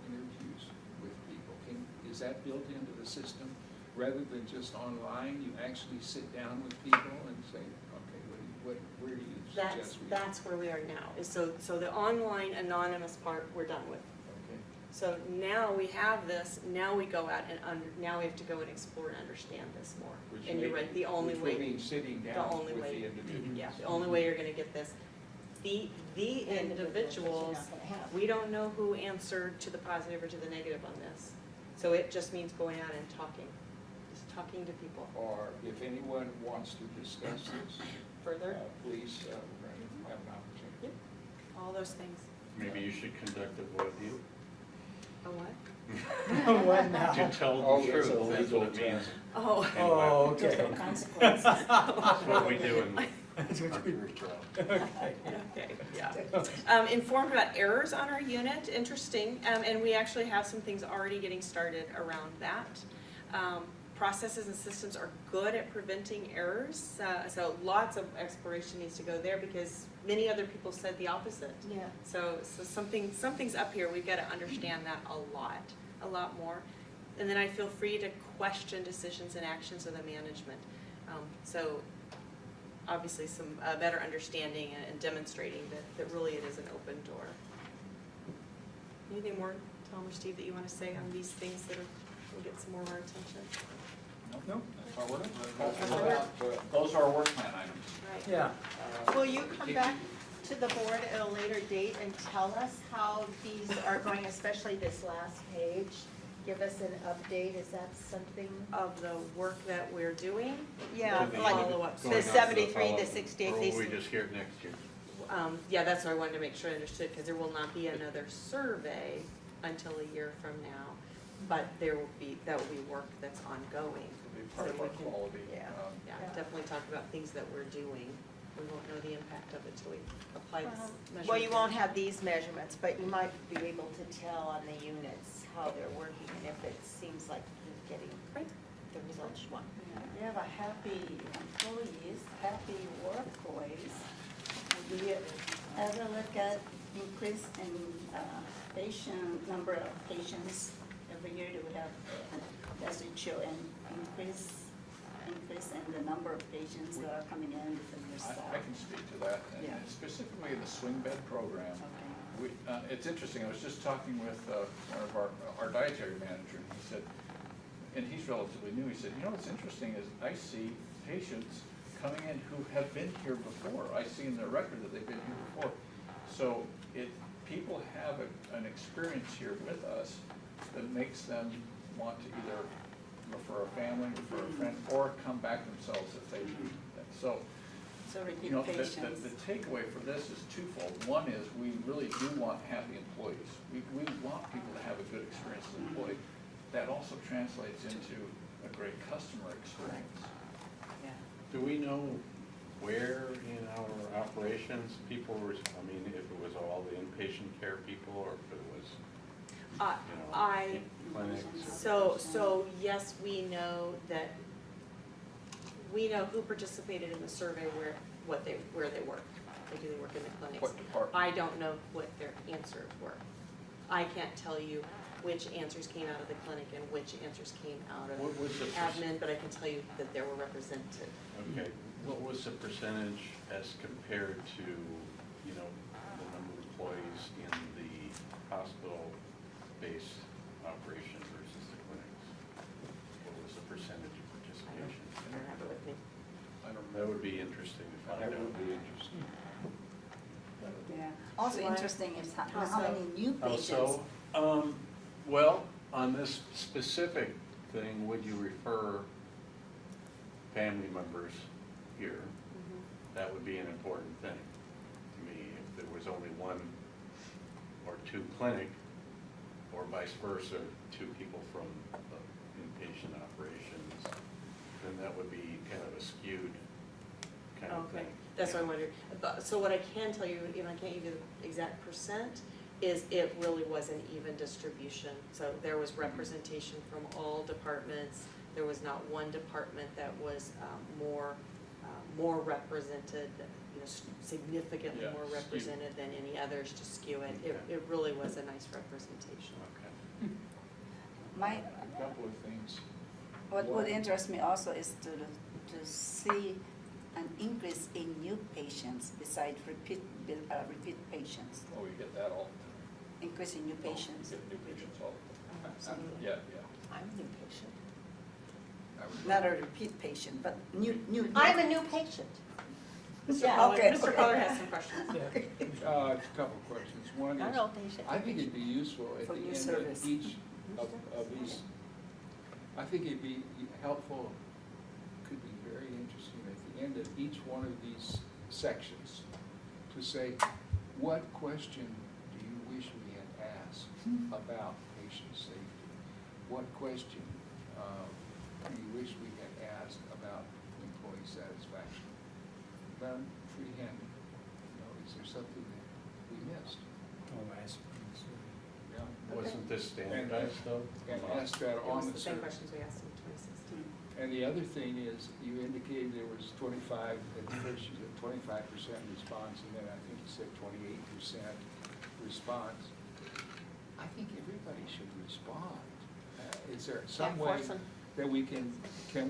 interviews with people. Is that built into the system? Rather than just online, you actually sit down with people and say, okay, where do you suggest we go? That's where we are now. Is so the online anonymous part we're done with. Okay. So now we have this, now we go out and now we have to go and explore and understand this more. Which And you're may- right, the only which way. will mean sitting down only with way- the individuals. Yeah, the only way you're gonna get this. The individuals, we don't know who answered to the positive or to the negative on this. So it just means going out and talking, just talking to people Or if anyone wants to discuss this, further, please, we're going to have an opportunity. all those things. Maybe you should conduct a vote you. A what? What now? To tell Oh, the that's truth, a that's legal what it means. Oh. Oh, Anyway, okay. Consequences. That's what we do in That's what our we- career job. Okay, yeah. Informed about errors on our unit, interesting, and we actually have some things already getting started around that. Processes and systems are good at preventing errors, so lots of exploration needs to go there because many other people said the opposite. Yeah. So something's up here, we've got to understand that a lot more. And then I feel free to question decisions and actions of the management. So obviously some better understanding and demonstrating that really it is an open door. Anything more, Tom or Steve, that you want to say on these things that will get some more of our attention? No, that's our work. Those are our work plan items. Right. Yeah. Will you come back to the board at a later date and tell us how these are going, especially this last page? Give us an update, is that something? Of the work that we're doing, Yeah, To the- like follow-up. going the up to 73, follow-up, the 68, Or will we these. just hear it next year? yeah, that's what I wanted to make sure I understood, because there will not be another survey until a year from now. But that will be work that's ongoing. It'll be part of So our we can- quality. yeah. Yeah, Yeah. definitely talk about things that we're doing. We won't know the impact of it till we apply this measurement. Well, you won't have these measurements, but you might be able to tell on the units how they're working and if it seems like you're getting Right. the results you want. We have a happy employees, happy workplace. We ever look at increase in number of patients every year? Do we have, does it show an increase in the number of patients that are coming in with the new staff? I can speak to that, and Yeah. specifically in the swing bed program. Okay. It's interesting, I was just talking with one of our dietary manager, and he said, and he's relatively new, he said, you know what's interesting is I see patients coming in who have been here before. I see in their record that they've been here before. So people have an experience here with us that makes them want to either refer a family, refer a friend, or come back themselves if they do that. So, So repeat you know, the patients. takeaway for this is twofold. One is we really do want happy employees. We want people to have a good experience as an employee. That also translates into a great customer experience. Yeah. Do we know where in our operations people were, I mean, if it was all the inpatient care people or if it was, you know, clinics? or- So yes, we know who participated in the survey where they work. Do they work in the clinics? What department? I don't know what their answers were. I can't tell you which answers came out of the clinic and which answers came out of What was the admin, but I can tell you that they were represented. Okay, what was the percentage as compared to, you know, the number of employees in the hospital-based operation versus the clinics? What was the percentage of participation? I don't have it with me. That would be interesting to find That out. would be interesting. Yeah. Also Why? interesting is how How so? many new patients. Also, well, on this specific thing, would you refer family members here? That would be an important thing to me. If there was only one or two clinic, or vice versa, two people from the inpatient operations, then that would be kind of a skewed kind of Okay, thing. that's what I wondered. So what I can tell you, and I can't give you the exact percent, is it really was an even distribution. So there was representation from all departments. There was not one department that was more represented, you know, significantly Yeah, more skewed. represented than any others to skew it. It really was a nice representation. Okay. My, A couple of things. what would interest me also is to see an increase in new patients besides repeat patients, Oh, we get that all. increase in new patients. Get new patients all. Absolutely. Yeah. I'm a new patient. I would- Not a repeat patient, but new. I'm a new patient. Mr. Okay. Mr. Pollard has some questions. A couple of questions. One I'm is, an old patient. I think it'd be useful at For the new end service. of each of these, I think it'd be helpful, could be very interesting at the end of each one of these sections to say, what question do you wish we had asked about patient safety? What question do you wish we had asked about employee satisfaction? Done freehand, is there something that we missed? Yeah. Wasn't this standardized though? And ask that It was on the the same survey. questions we asked in 2016. And the other thing is, you indicated there was 25, at first you said 25% response, and then I think you said 28% response. I think everybody should respond. Is there some way force 'em. that we can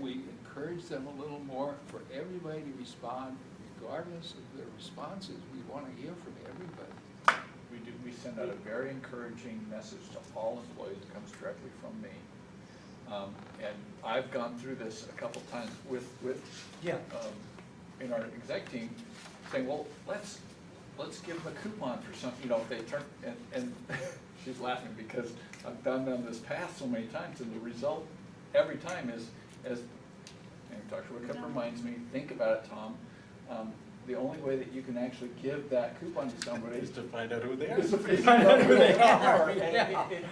we encourage them a little more for everybody to respond regardless of their responses? We want to hear from everybody. We send out a very encouraging message to all employees that comes directly from me. And I've gone through this a couple times with in our exec team, saying, well, let's give them a coupon for something, if they turn, and she's laughing because I've done down this path so many times, and the result every time is, and Dr. Wickup reminds me, think about it, Tom, the only way that you can actually give that coupon to somebody Is to find out who they are. is to find out who they are. And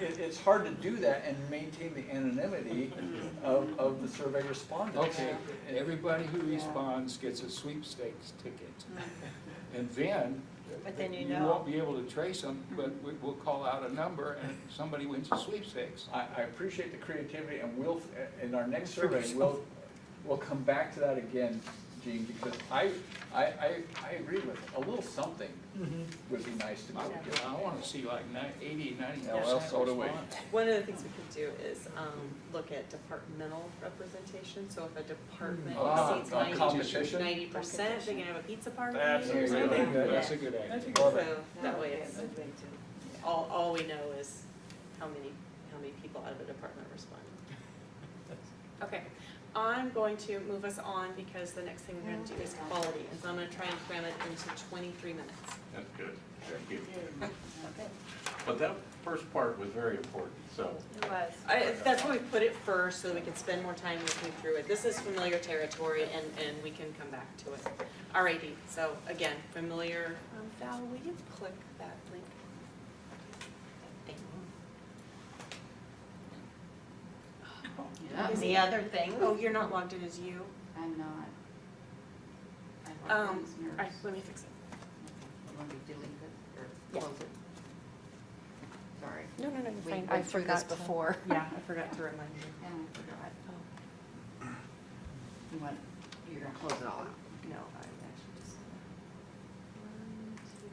it's hard to do that and maintain the anonymity of the survey respondents. Okay, everybody who responds gets a sweepstakes ticket. And then, But then you you know. won't be able to trace them, but we'll call out a number and somebody wins a sweepstakes. I appreciate the creativity, and we'll, in our next survey, we'll come back to that again, Gene, because I agree with a little something would be nice to do. I want to see like 80, 90% Yeah, well, so do we. response. One of the things we could do is look at departmental representation. So if a department exceeds competition. 90%, they can have a pizza party. That's or a good something. idea. That's a good idea. So that way it's, all we know is how many people out of a department respond. Okay, I'm going to move us on because the next thing we're gonna do is quality. And so I'm gonna try and cram it into 23 minutes. That's good, thank you. But that first part was very important, so. It was. That's why we put it first, so that we can spend more time looking through it. This is familiar territory, and we can come back to it. Alrighty, so again, familiar. Val, will you click that link? Thank you. The other thing. Oh, you're not logged in as you? I'm not. I hope it's yours. Alright, let me fix it. Let me delete it or Yeah. close it. Sorry. No, you're We fine. went through this before. Yeah, I forgot to remind you. And I forgot. Oh, You're gonna close it all out. no, I actually just. 1, 2.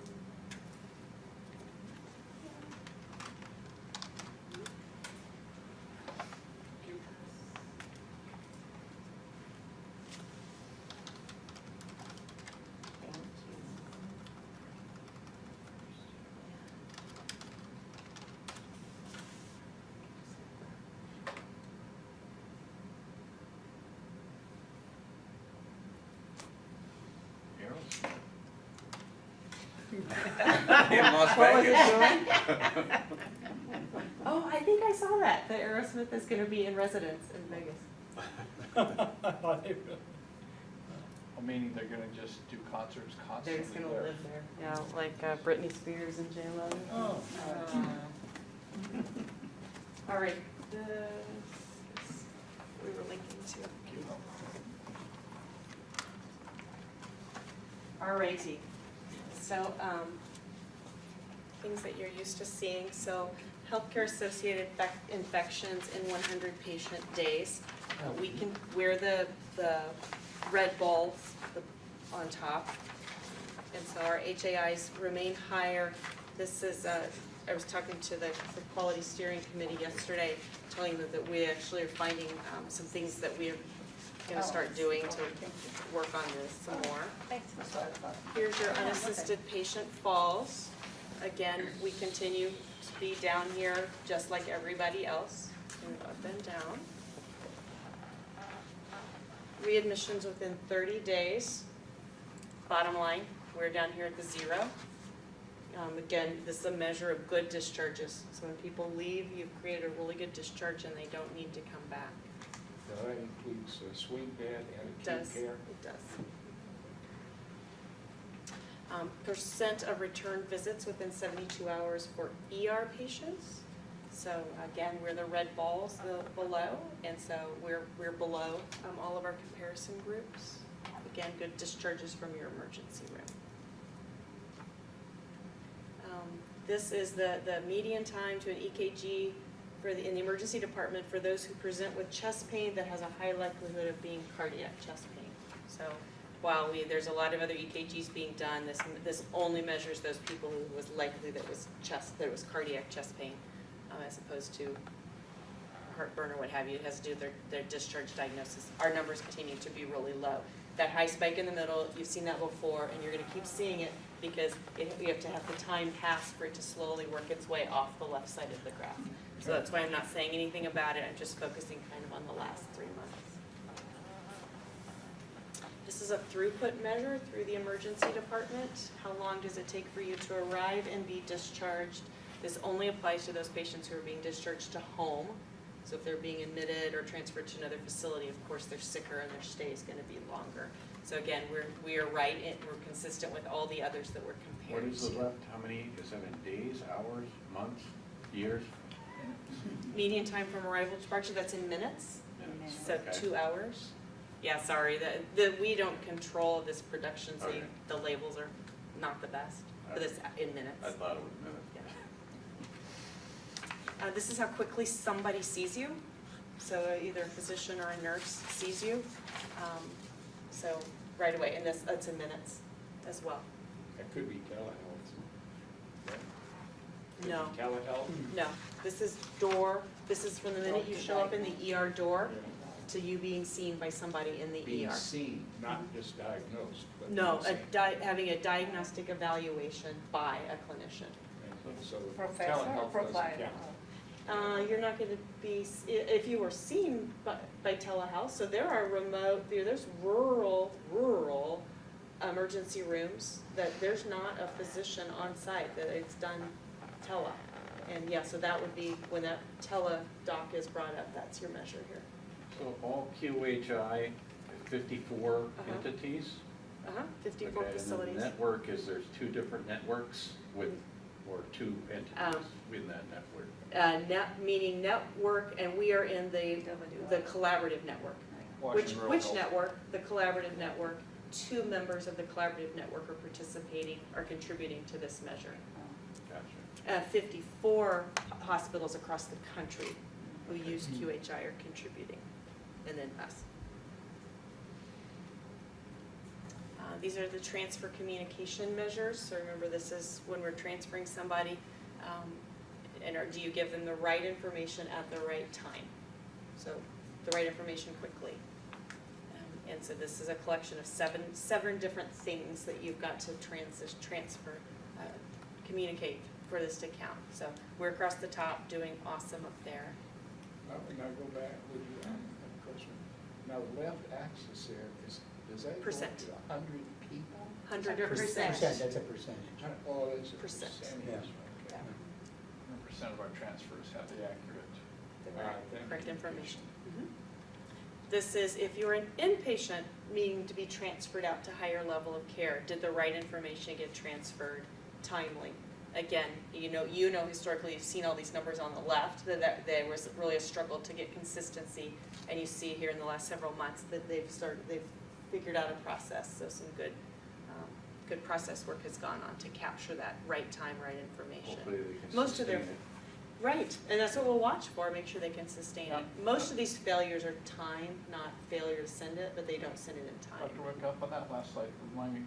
Thank you. In Las What was it Vegas. Oh, I think I saw that. The Aerosmith is gonna be in residence in Vegas. Meaning they're gonna just do concerts They're constantly just gonna there. live there. Yeah, like Britney Spears and J-Lo. Oh. All right, this, we were linking to. All righty, so, things that you're used to seeing, so healthcare associated infections in 100 patient days. We can, wear the red balls on top. And so our HAIs remain higher. This is, I was talking to the Quality Steering Committee yesterday, telling them that we actually are finding some things that we're gonna start doing to work on this some more. Thanks. Here's your unassisted patient falls. Again, we continue to be down here just like everybody else, move up and down. Readmissions within 30 days. Bottom line, we're down here at the 0 Again, this is a measure of good discharges. So when people leave, you've created a really good discharge and they don't need to come back. Now, that includes swing bed and It acute does, care. it does. Percent of return visits within 72 hours for ER patients. So again, we're the red balls below, and so we're below all of our comparison groups. Again, good discharges from your emergency room. This is the median time to an EKG in the emergency department for those who present with chest pain that has a high likelihood of being cardiac chest pain. So while there's a lot of other EKGs being done, this only measures those people who was likely that it was cardiac chest pain, as opposed to heartburn or what have you. It has to do with their discharge diagnosis. Our numbers continue to be really low. That high spike in the middle, you've seen that before, and you're going to keep seeing it because you have to have the time pass for it to slowly work its way off the left side of the graph. So that's why I'm not saying anything about it. I'm just focusing kind of on the last 3 months. This is a throughput measure through the emergency department. How long does it take for you to arrive and be discharged? This only applies to those patients who are being discharged to home. So if they're being admitted or transferred to another facility, of course, they're sicker and their stay is going to be longer. So again, we are right, and we're consistent with all the others that we're compared What to. is the left, how many, is that in days, hours, months, years? Median time from arrival to departure, that's in minutes, Minutes. so Okay. 2 hours. Yeah, sorry, we don't control this production, so Okay. the labels are not the best, but it's in minutes. I thought it was minutes. This is how quickly somebody sees you. So either a physician or a nurse sees you. So right away, and that's in minutes as well. That could be telehealth. Right? Could No. be telehealth. No, this is from the minute you show up in the ER door to you being seen by somebody in the Being ER. seen, not just diagnosed, but No, being seen. having a diagnostic evaluation by a clinician. And so Professor or telehealth doesn't provider? count. You're not going to be, if you were seen by telehealth, so there's rural emergency rooms that there's not a physician on site, that it's done tele. And yeah, so that would be, when that tele-doc is brought up, that's your measure here. So all QHI, 54 Uh-huh. entities? 54 Okay, facilities. And the network, is there's 2 different networks with, or 2 entities within that network? Meaning network, and we are in the collaborative network. Which Washington Rural Health. network? The collaborative network. 2 members of the collaborative network are contributing to this measure. Gotcha. 54 hospitals across the country who use QHI are contributing, and then us. These are the transfer communication measures. So remember, this is when we're transferring somebody, do you give them the right information at the right time? So the right information quickly. And so this is a collection of seven different things that you've got to transfer, communicate for this to count. So we're across the top doing awesome up there. Now go back, would you, have a question? Now, the left axis there does that go up Percent. to 100 people? 100%. That's a percentage. Oh, it's a Percent. percentage, Yeah. okay. 100% of our transfers have the accurate. The All right, thank correct you. information. This is if you're an inpatient needing to be transferred out to higher level of care, did the right information get transferred timely? Again, you know historically you've seen all these numbers on the left, that there was really a struggle to get consistency, and you see here in the last several months that they've figured out a process, so some good process work has gone on to capture that right time, right information. Hopefully they can Most of their sustain it. Right, and that's what we'll watch for, make sure they can sustain it. Most of these failures are time, not failure to send it, but they don't send it in time. Dr. Wick, up on that last slide, remind me,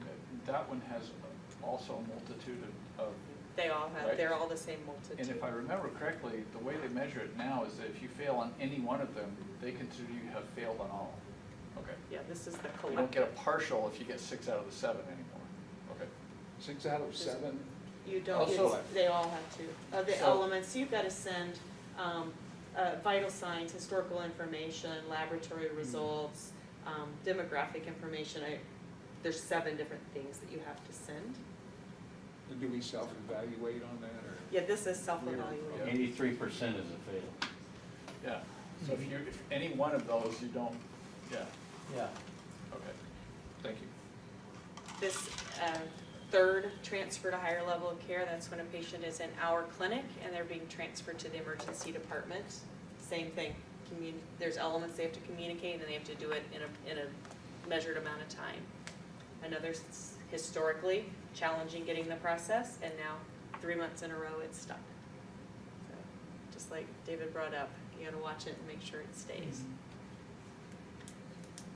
that one has also a multitude of, They all have, Right. they're all the same and multitude. if I remember correctly, the way they measure it now is that if you fail on any one of them, they consider you have failed on all. Okay. Yeah, this is the You don't get collective. a partial if you get 6 out of the 7 anymore. Okay. 6 out of 7? You don't, Also- they all have to. The So- elements, you've got to send vital signs, historical information, laboratory results, demographic information. There's 7 different things that you have to send. Do we self-evaluate on that, or? Yeah, this is self-evaluation. 83% is a fail. Yeah, so if any one of those you don't, yeah, Yeah. okay, thank you. This third transfer to higher level of care, that's when a patient is in our clinic and they're being transferred to the emergency department. Same thing, there's elements they have to communicate and they have to do it in a measured amount of time. Another historically challenging getting the process, and now 3 months in a row it's stuck. So, just like David brought up, you gotta watch it and make sure it stays.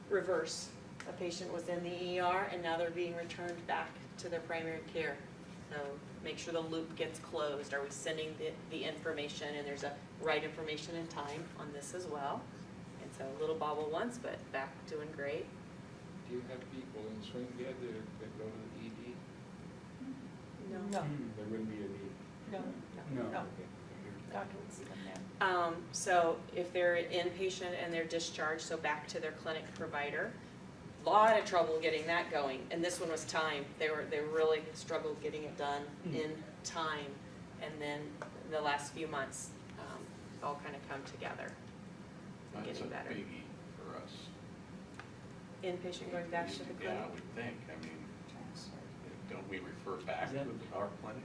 Reverse, a patient was in the ER and now they're being returned back to their primary care. So make sure the loop gets closed. Are we sending the information, and there's a right information and time on this as well. And so a little bobble once, but back doing great. Do you have people in swing bed that go to the ED? No. There wouldn't be a need. No. No. No. Okay. Doctor would see them there. So if they're inpatient and they're discharged, so back to their clinic provider, lot of trouble getting that going, and this one was time. They really struggled getting it done in time, and then the last few months, all kind of come together. and That's a Getting better. biggie for us. Inpatient going back to the Yeah, clinic. I would think, I mean, don't we refer back Is to that- our clinic?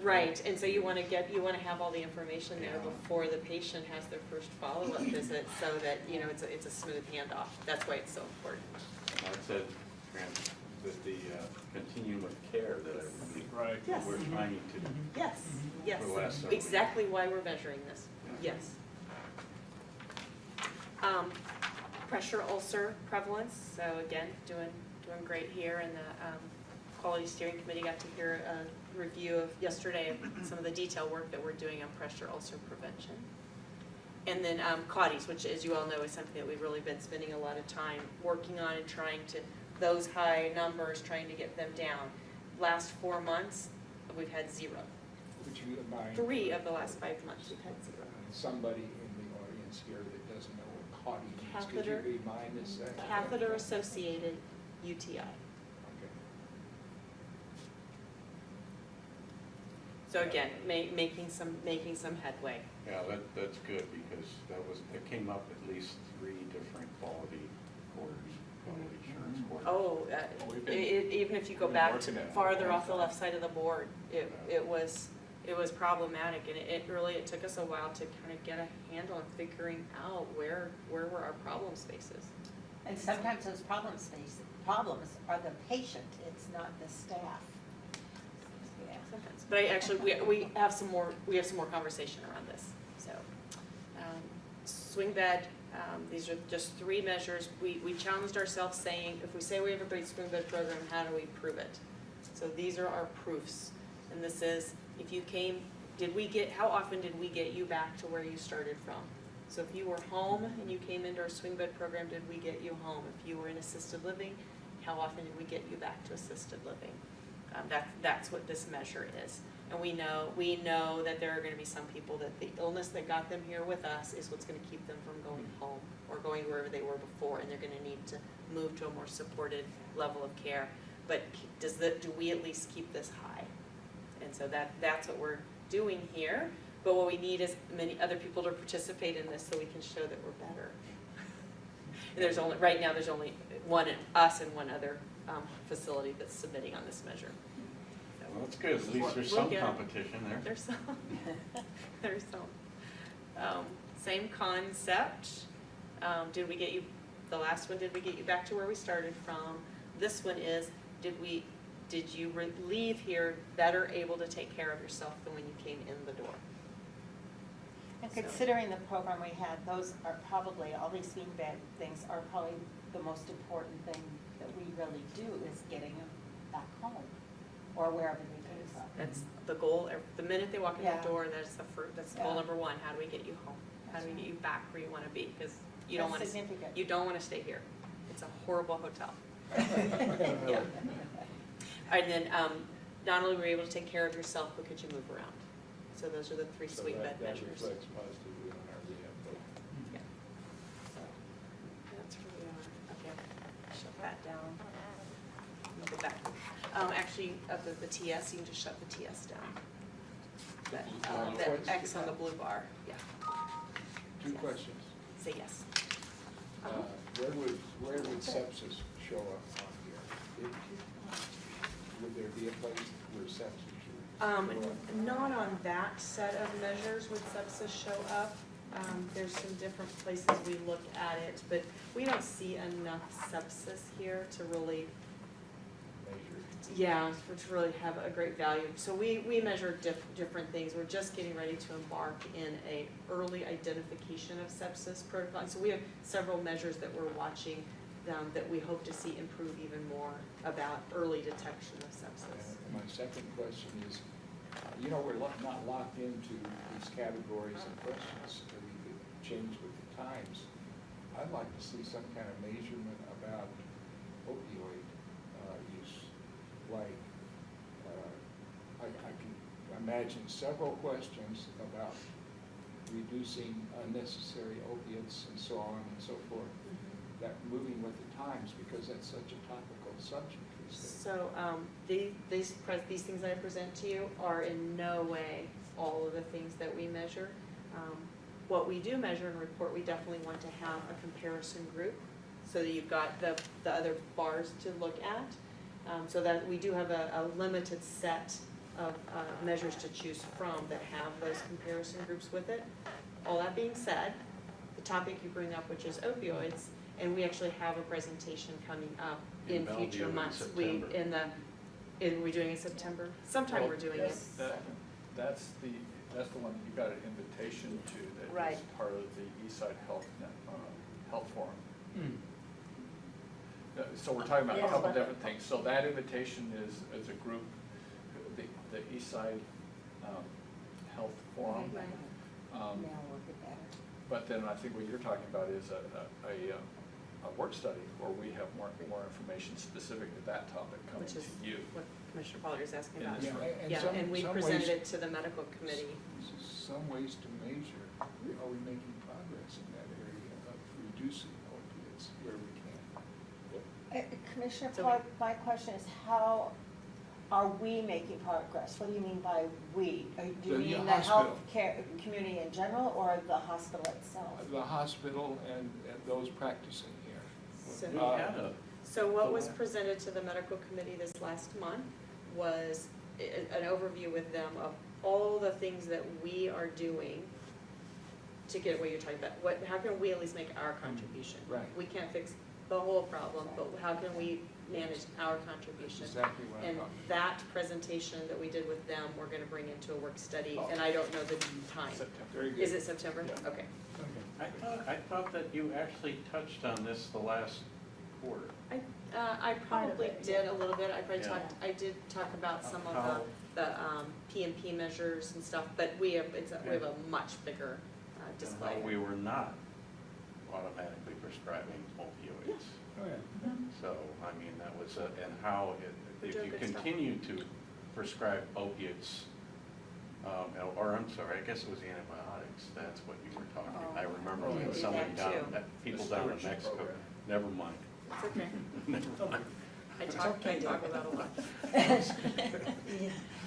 Right, and so you want to have all the information there Yeah. before the patient has their first follow-up visit, so that, it's a smooth handoff. That's why it's so important. That's it, that the continuum of care that Right. Yes. we're trying to. Yes, yes, For the last several exactly why we're measuring this, Yeah. yes. Pressure ulcer prevalence, so again, doing great here, and the Quality Steering Committee got to hear a review of yesterday of some of the detail work that we're doing on pressure ulcer prevention. And then CAUTIs, which, as you all know, is something that we've really been spending a lot of time working on and trying to, those high numbers, trying to get them down. Last 4 months, we've had 0. Would you mind? 3 of the last 5 months, we've had 0. Somebody in the audience here that doesn't know what CAUTI means, could Catheter- you remind us that? Catheter-associated UTI. Okay. So again, making some headway. Yeah, that's good, because that came up at least 3 different quality quarters, quality assurance quarters. Oh, We've been- even if you go we've been back working to at it. farther off the left side of the board, it was problematic, and it took us a while to kind of get a handle on figuring out where were our problem spaces. And sometimes those problems are the patient, it's not the staff. Yeah. Sometimes, but we have some more conversation around this. So, swing bed. These are just 3 measures. We challenged ourselves, saying, if we say we have a great swing bed program, how do we prove it? So these are our proofs, and this is, if you came, how often did we get you back to where you started from? So if you were home and you came into our swing bed program, did we get you home? If you were in assisted living, how often did we get you back to assisted living? That's what this measure is. And we know that there are gonna be some people that the illness that got them here with us is what's gonna keep them from going home or going wherever they were before, and they're gonna need to move to a more supported level of care. But do we at least keep this high? And so that's what we're doing here. But what we need is many other people to participate in this so we can show that we're better. And right now there's only us and one other facility that's submitting on this measure. So Well, that's good, at least there's we'll some get- competition there. There's some. There's some. Same concept. Did we get you, the last one, did we get you back to where we started from? This one is, did you leave here better able to take care of yourself than when you came in the door? And So- considering the program we had, those are probably, all these swing bed things are probably the most important thing that we really do, is getting them back home, or wherever they came from. That's the goal. The minute they walk in Yeah. the door, that's goal Yeah. number 1. How do we get you home? How do we get you back where you want to be? Because you don't want That's to. significant. You don't want to stay here. It's a horrible hotel. Yeah. And then, not only were you able to take care of yourself, but could you move around? So those are the 3 So swing that bed measures. reflects positively on our rehab program. Yeah. So, that's where we are. Okay, shut that down. Let me go back. Actually, of the TS, you can just shut the TS down. That, One that question. X on the blue bar, yeah, Two Yes. questions. say yes. Where would sepsis show up on here? Would there be a place where sepsis should show up? Not on that set of measures would sepsis show up. There's some different places we look at it, but we don't see enough sepsis here to really, Measured. yeah, to really have a great value. So we measure different things. We're just getting ready to embark in a early identification of sepsis protocol. So we have several measures that we're watching that we hope to see improve even more about early detection of sepsis. And my second question is, we're not locked into these categories and questions that we could change with the times. I'd like to see some kind of measurement about opioid use. Like, I can imagine several questions about reducing unnecessary opiates and so on and so forth, that moving with the times, because that's such a topical subject these days. So these things I present to you are in no way all of the things that we measure. What we do measure and report, we definitely want to have a comparison group so that you've got the other bars to look at. So that we do have a limited set of measures to choose from that have those comparison groups with it. All that being said, the topic you bring up, which is opioids, and we actually have a presentation coming up in Bellevue future in months. September. We're doing it in September? Sometime we're doing it. That's the one you got an invitation to that Right. is part of the Eastside Health Forum. So we're talking about a Yes, couple but- different things. So that invitation is a group, the Eastside Health Forum. Right. But then I think what you're talking about is a work study where we have more information specific to that topic coming Which to is you. what Commissioner Pollard is asking In about. this room. and Yeah, some- and we some presented ways- it to the medical committee. Some ways to measure, are we making progress in that area of reducing opiates where we can? Commissioner So- Pollard, my question is, how are we making progress? What do you mean by we? Do you The mean the hospital. healthcare community in general or the hospital itself? The hospital and those practicing here. So- We Uh, had a, So what was presented to the medical committee this last month was an overview with them of all the things that we are doing to get what you're talking about. How can we at least make our contribution? Right. We can't fix the whole problem, but how can we manage our contribution? Exactly what I'm And talking about. that presentation that we did with them, we're gonna bring into a work study, and I don't know the time. September. Very good. Is it September? Yeah. Okay. I thought that you actually touched on this the last quarter. I probably it, did a little bit, Yeah. I did talk about some of How- the P&P measures and stuff, but we have a much bigger And display. how we were not automatically prescribing opioids. Oh, yeah. So, I mean, that was, and how, We're if doing you good stuff. continue to prescribe opiates, or I'm sorry, I guess it was antibiotics, that's what you were talking. Oh. I remember We when do someone that down, too. people The down in stewardship Mexico, program. never mind. It's okay. Never mind. I talk about a lot.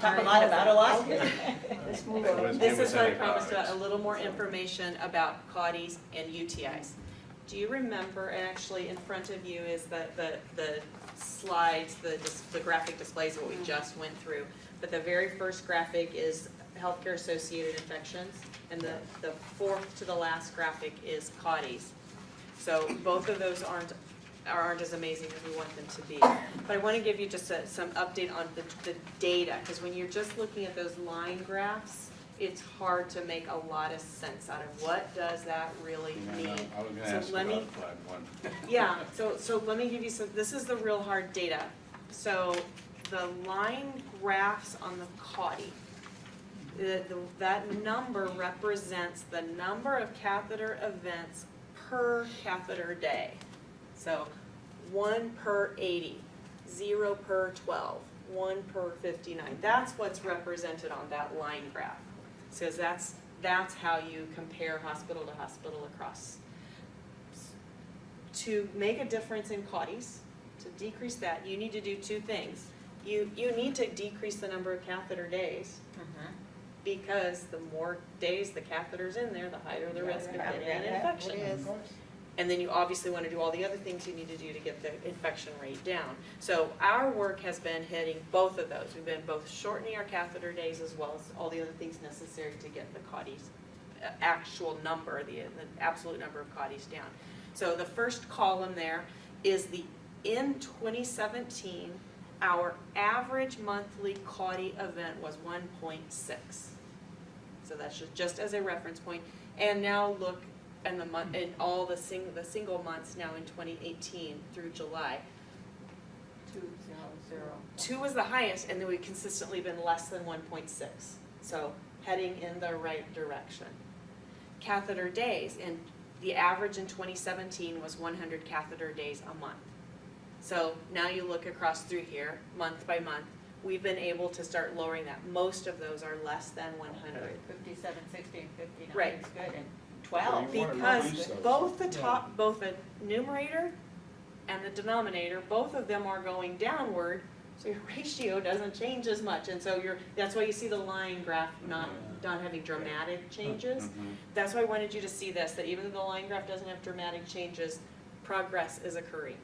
Talk a lot about a lot. Let's move It on. was- This is what I antibiotics. promised about, a little more information about CAUTIs and UTIs. Do you remember, and actually in front of you is the slides, the graphic displays of what we just went through. But the very first graphic is healthcare associated infections, and the fourth to the last graphic is CAUTIs. So both of those aren't as amazing as we want them to be. But I want to give you just some update on the data, because when you're just looking at those line graphs, it's hard to make a lot of sense out of what does that really mean. I was gonna So ask let me- about flag one. Yeah, so let me give you some, this is the real hard data. So the line graphs on the CAUTI, that number represents the number of catheter events per catheter day. So 1 per 80, 0 per 12, 1 per 59. That's what's represented on that line graph. So that's how you compare hospital to hospital across. To make a difference in CAUTIs, to decrease that, you need to do two things. you need to decrease the number of catheter days, Mhm. because the more days the catheter's in there, the higher the risk of getting an infection. It is. And then you obviously want to do all the other things you need to do to get the infection rate down. So our work has been hitting both of those. We've been both shortening our catheter days as well as all the other things necessary to get the CAUTI's actual number, the absolute number of CAUTI's down. So the first column there is in 2017, our average monthly CAUTI event was 1.6. So that's just as a reference point. And now look in all the single months now in 2018 through July. 200. 2 was the highest, and then we've consistently been less than 1.6. So heading in the right direction. Catheter days, and the average in 2017 was 100 catheter days a month. So now you look across through here, month by month, we've been able to start lowering that. Most of those are less than 100. 57, 60, and 59 Right. is good, and 12. You wanna Because reduce those. both the numerator and the denominator, both of them are going downward, so your ratio doesn't change as much. And so that's why you see the line graph not having dramatic changes. Mhm. That's why I wanted you to see this, that even though the line graph doesn't have dramatic changes, progress is occurring.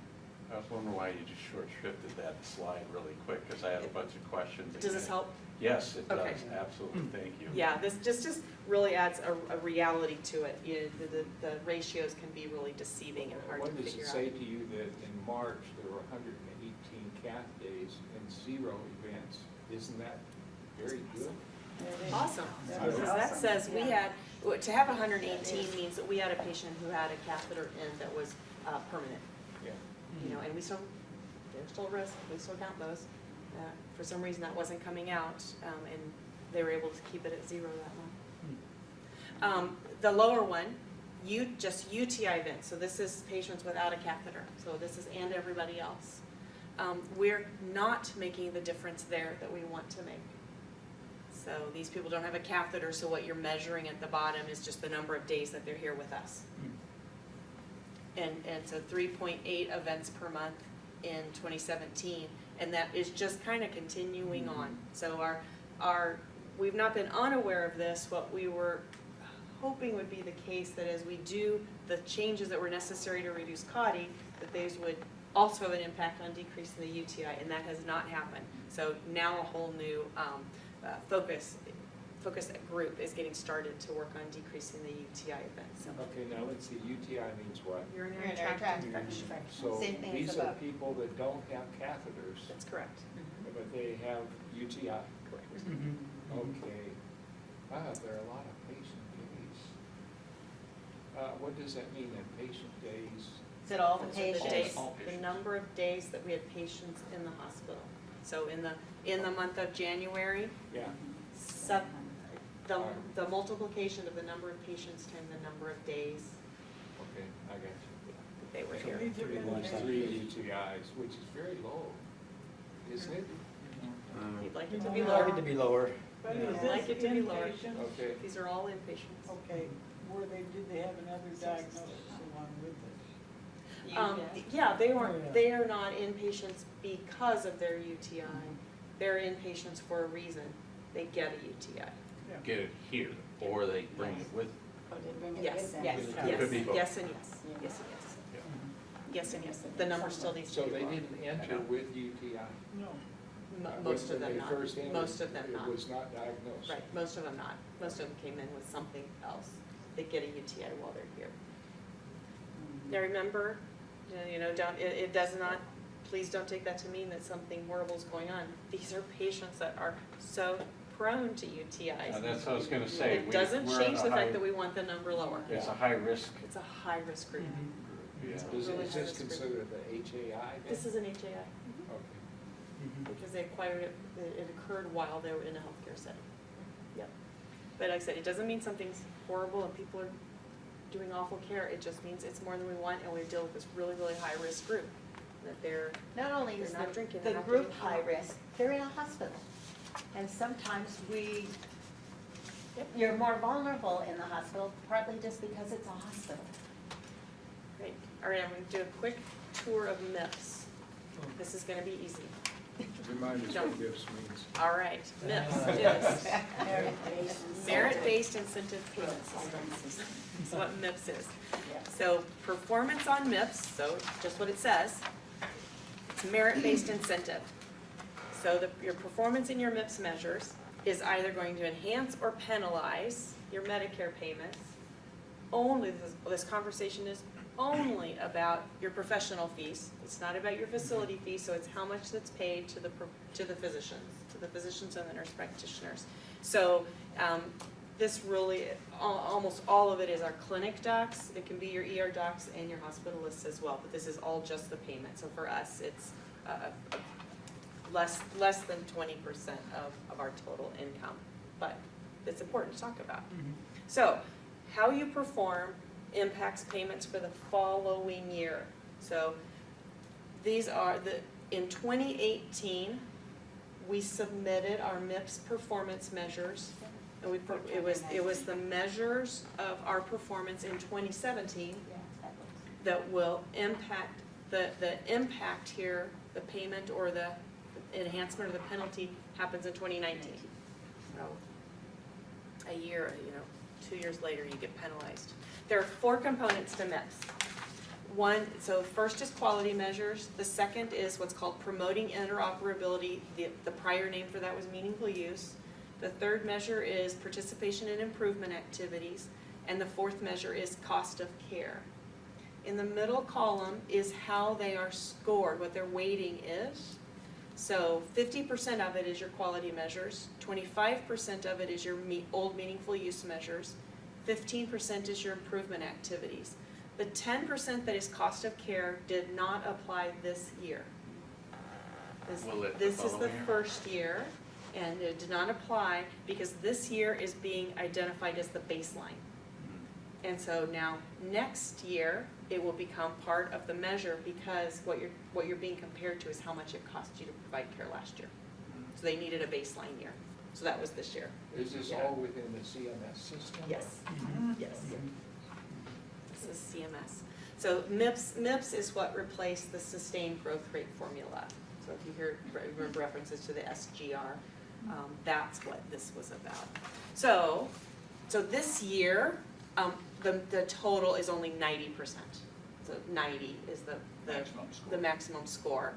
I was wondering why you just short shrifted that slide really quick, because I have a bunch of questions. Does this help? Yes, it does, Okay. absolutely, thank you. Yeah, this just really adds a reality to it. The ratios can be really deceiving and hard to What does figure it out. say to you that in March, there were 118 cath days and 0 events? Isn't that very good? Awesome. That was Because that awesome. says we Yeah. had, to have 118 means that we had a patient who had a catheter in that was permanent. Yeah. You know, and there's still a risk, we still count those. For some reason, that wasn't coming out, and they were able to keep it at 0 that month. The lower one, just UTI events, so this is patients without a catheter, so this is and everybody else. We're not making the difference there that we want to make. So these people don't have a catheter, so what you're measuring at the bottom is just the number of days that they're here with us. And so 3.8 events per month in 2017, and that is just kind of continuing on. So we've not been unaware of this. What we were hoping would be the case, that as we do the changes that were necessary to reduce CAUTI, that these would also have an impact on decreasing the UTI, and that has not happened. So now a whole new focus group is getting started to work on decreasing the UTI events. So Okay, now let's see, UTI means what? urinary Urinary tract tract infection. So Same thing as these are above. people that don't have catheters, That's correct. but they have UTI. Correct. Okay. Wow, there are a lot of patient days. What does that mean, that patient days? Is it all the Those are the patients? days, All the patients. number of days that we had patients in the hospital. So in the month of January, Yeah, the multiplication of the number of patients times the number of days okay, I got you. that they were So here. pretty much 3 UTIs, which is very low, isn't it? You'd like it to be I'd lower. like it to be lower. But Yeah. is Like this it to be lower. inpatient? Okay. These are all inpatients. Okay, did they have another diagnosis along with it? Yeah, they are not inpatients because of their UTI. They're inpatients for a reason. They get a UTI. Get it here, or they bring it with. Oh, they bring it Yes, with them. yes, It Yes, could be both. yes and yes, yes and yes. Yeah. Yes and yes. The number still needs to So be they lower. didn't enter with UTI? No. Most of them When not. they first entered, Most of them not. It was not diagnosed? Right, most of them not. Most of them came in with something else. They get a UTI while they're here. Now remember, it does not, please don't take that to mean that something horrible is going on. These are patients that are so prone to UTIs. That's what I was gonna say. It doesn't We're change a the high- fact that we want the number lower. It's a high risk. It's a high-risk group. Yeah. Is Really is high this risk group. considered the HAI then? This is an HAI, Okay. because they acquired it, it occurred while they were in a healthcare setting. Yep. But like I said, it doesn't mean something's horrible and people are doing awful care. It just means it's more than we want, and we deal with this really, really high-risk group. That they're, Not only is They're not drinking, the they're not group getting high alcohol. risk, they're in a hospital. And sometimes Yep. you're more vulnerable in the hospital, partly just because it's a hospital. great. All right, I'm gonna do a quick tour of myths. This is gonna be easy. Remind us what this means. All right, MIPS is Merit-based. merit-based incentive payment system. That's what MIPS is. So performance on MIPS, so just what it says, it's merit-based incentive. So your performance in your MIPS measures is either going to enhance or penalize your Medicare payments. Only, this conversation is only about your professional fees. It's not about your facility fees, so it's how much that's paid to the physicians and the nurse practitioners. So this really, almost all of it is our clinic docs. It can be your ER docs and your hospitalists as well, but this is all just the payment. So for us, it's less than 20% of our total income, but it's important to talk about. So how you perform impacts payments for the following year. So these are in 2018, we submitted our MIPS performance measures. And it was the measures of our performance in 2017 that will impact, the impact here, the payment or the enhancement or the penalty happens in 2019. So a year, 2 years later, you get penalized. There are 4 components to MIPS. One, so first is quality measures. The second is what's called promoting interoperability. The prior name for that was meaningful use. The third measure is participation in improvement activities. And the fourth measure is cost of care. In the middle column is how they are scored, what their weighting is. So 50% of it is your quality measures, 25% of it is your old meaningful use measures, 15% is your improvement activities. The 10% that is cost of care did not apply this year. This is the first year, and it did not apply because this year is being identified as the baseline. And so now, next year, it will become part of the measure because what you're being compared to is how much it cost you to provide care last year. So they needed a baseline year. So that was this year. Is this all within the CMS system? Yes. Yes. This is CMS. So MIPS is what replaced the sustained growth rate formula. So if you hear references to the SGR, that's what this was about. So this year, the total is only 90%. So 90 is the maximum score.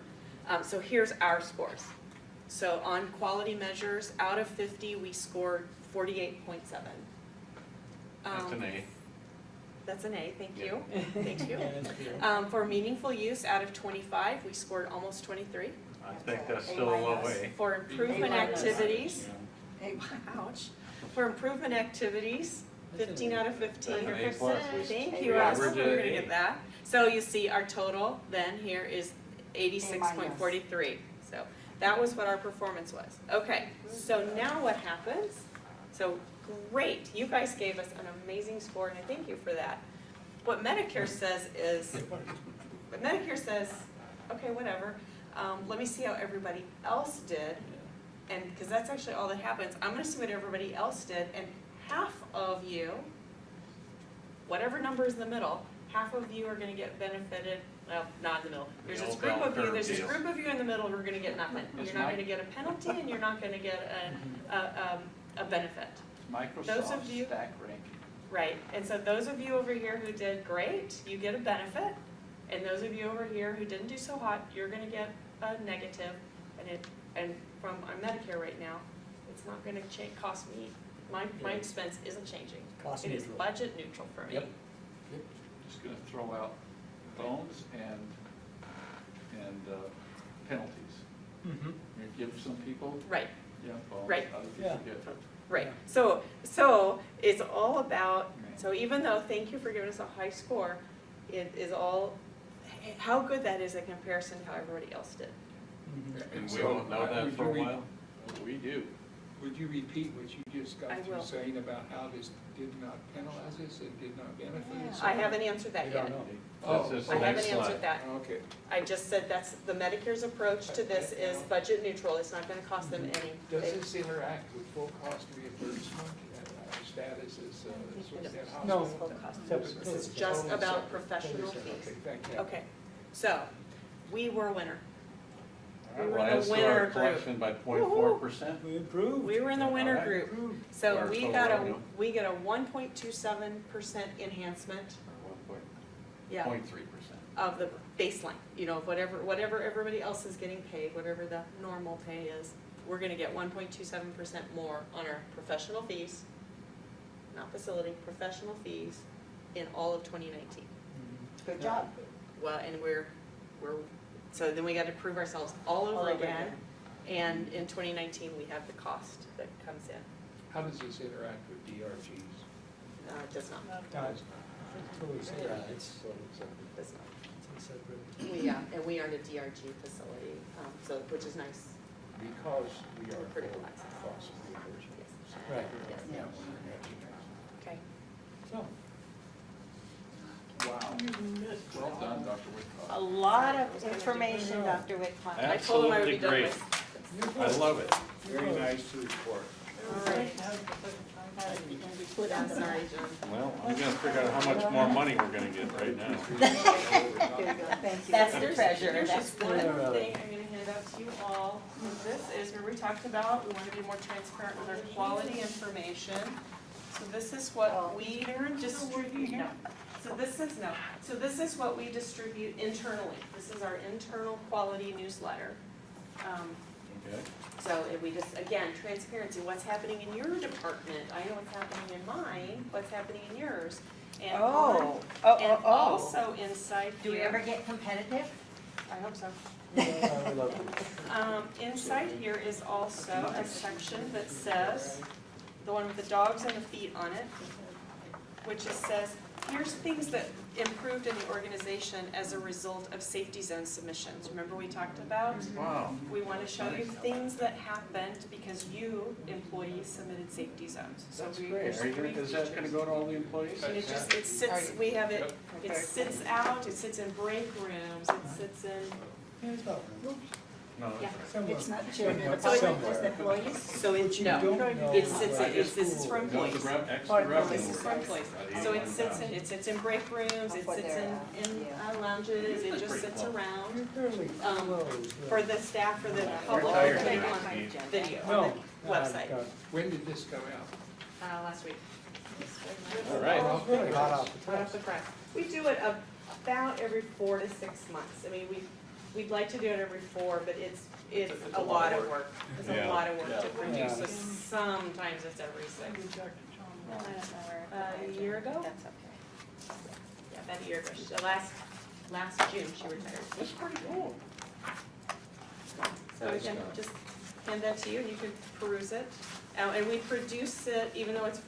So here's our scores. So on quality measures, out of 50, we scored 48.7. That's an A. That's an A, thank you. Thank you. For meanuful use, out of 25, we scored almost 23. I think that's still a low A. For improvement activities, ouch. For improvement activities, 15 out of 15. An A plus. Thank you, We Russ, we're average gonna at get A. that. So you see our total then here is 86.43. So that was what our performance was. Okay, so now what happens? So great, you guys gave us an amazing score and I thank you for that. What Medicare says is, okay, whatever, let me see how everybody else did. And, because that's actually all that happens, I'm gonna see what everybody else did, and half of you, whatever number is in the middle, half of you are gonna get benefited, well, not in the middle. There's this group of you, in the middle who are gonna get nothing. You're not gonna get a penalty and you're not gonna get a benefit. Those of Microsoft you- stack ranking. Right, and so those of you over here who did great, you get a benefit. And those of you over here who didn't do so hot, you're gonna get a negative. And from Medicare right now, it's not gonna cost me, my expense isn't changing. Cost It is neutral. budget neutral for me. Yep. Just gonna throw out bones and penalties. Mm-hmm. You give some people, Right, bones, Right. other Yeah. people get. right. So it's all about, so even though, thank you for giving us a high score, it is all, how good that is in comparison to how everybody else did. And we won't know that for a while? We do. Would you repeat what you just got I through will. saying about how this did not penalize us, it did not benefit us? I haven't answered that We yet. don't know. That's just I the haven't next answered slide. that. Okay. I just said that's, the Medicare's approach to this is budget neutral, it's not gonna cost them any. Does this interact with full cost reimbursement? Our status is, sort of that No. hospital? Full cost. Separate. This is just about Separate. professional Okay, fees. thank you. Okay, so, we were a winner. We were Well, in the that's our winner group. collection by 0.4%. We improved. We were in the winner Alright. group. So Our we total got revenue. we get a 1.27% enhancement, Or yeah, 1.3%. of the baseline. You know, whatever everybody else is getting paid, whatever the normal pay is, we're gonna get 1.27% more on our professional fees, not facility, professional fees in all of 2019. Good job. Well, and we're, so then we gotta prove ourselves all over again. And in 2019, we have the cost that comes in. How does this interact with DRGs? It does not, Totally separate. does not. It's a separate. And we are in a DRG facility, so, which is nice. Because we are Pretty full relaxed. cost reimbursement. Right. Yes. Yeah. Okay. So, Wow. Well done, Dr. Whitcomb. A lot of information, Dr. Whitcomb. I told him I would be Absolutely done great. with. I love it. Very nice to report. All right. Put on I'm the sorry, John. Well, I'm gonna figure out how much more money we're gonna get right now. There you go, thank you. That's the There's treasurer, that's just the. one other thing I'm gonna hand out to you all. And this is where we talked about, we wanna be more transparent with our quality information. So this is what we distribute, no. So this is what we distribute internally. This is our internal quality newsletter. Okay. So if we just, again, transparency, what's happening in your department? I know what's happening in mine, what's happening in yours. And and also inside here. Do we ever get competitive? I hope so. I love it. Inside here is also a section that says, the one with the dogs and the feet on it, which just says, here's things that improved in the organization as a result of safety zone submissions. Remember we talked about? Wow. We want to show you things that happened because you, employees, submitted safety zones. So That's we- great. there's Are you three gonna, is that gonna go to all the employees? and it just, it sits, we have it, it sits out, it sits in break rooms, it sits in, No. yeah. It's not children, it's Somewhere. employees. So it's, You no, don't know it sits, about this is school. for employees. Extra revenue. This is for employees. So it sits in break rooms, it For sits their, in yeah. Lounges, it just pretty sits close. around. You're fairly close. For the staff, for the You're public, tired they tonight, want Steve. video No. on the website, When did this come out? last week. All right. Well, it's really hot off the Right press. off the press. We do it about every 4 to 6 months. I mean, we'd like to do it every 4, but it's a lot of work. It's a Yeah. lot of work to Yeah. produce, so sometimes it's every 6. A year ago? That's okay. Yeah, about a year ago. Last June, she retired. That's pretty cool. So again, just hand that to you, and you can peruse it. And we produce it, even though it's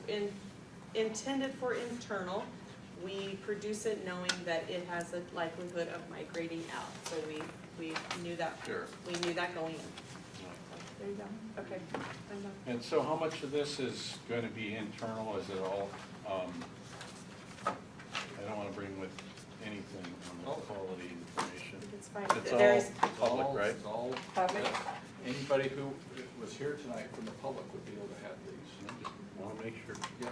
intended for internal, we produce it knowing that it has a likelihood of migrating out. So we knew that, Sure. we knew that going in. There you go. Okay, I'm done. And so how much of this is gonna be internal? Is it all, I don't wanna bring with anything on the quality information. It's fine. It's There's, all public, right? It's all, Public. anybody who was here tonight from the public would be able to have these. Just wanna make sure. Yep.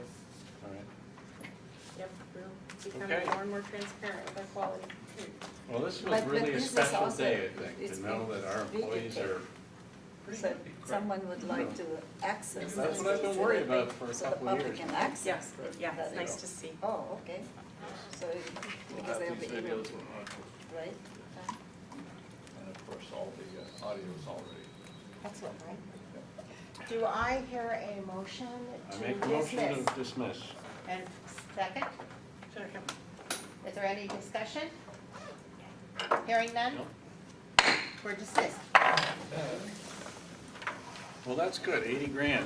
All right. yep, we're becoming Okay. more and more transparent with our quality. Well, this was But really a this is special also- day, I think, it's to know that our employees are. So if someone would like to access. That's this, what I've been so worried that they- about for a so the couple of public years. can access. Yes, yeah, That it's nice is- to see. Oh, okay. So We'll because have they'll these be able videos to, right? and of course, all the audio's already. Excellent, right? Do I hear a motion I to make a motion dismiss? to dismiss. And second? Is there any discussion? Hearing none? We're dismissed. Well, that's good, 80 grand.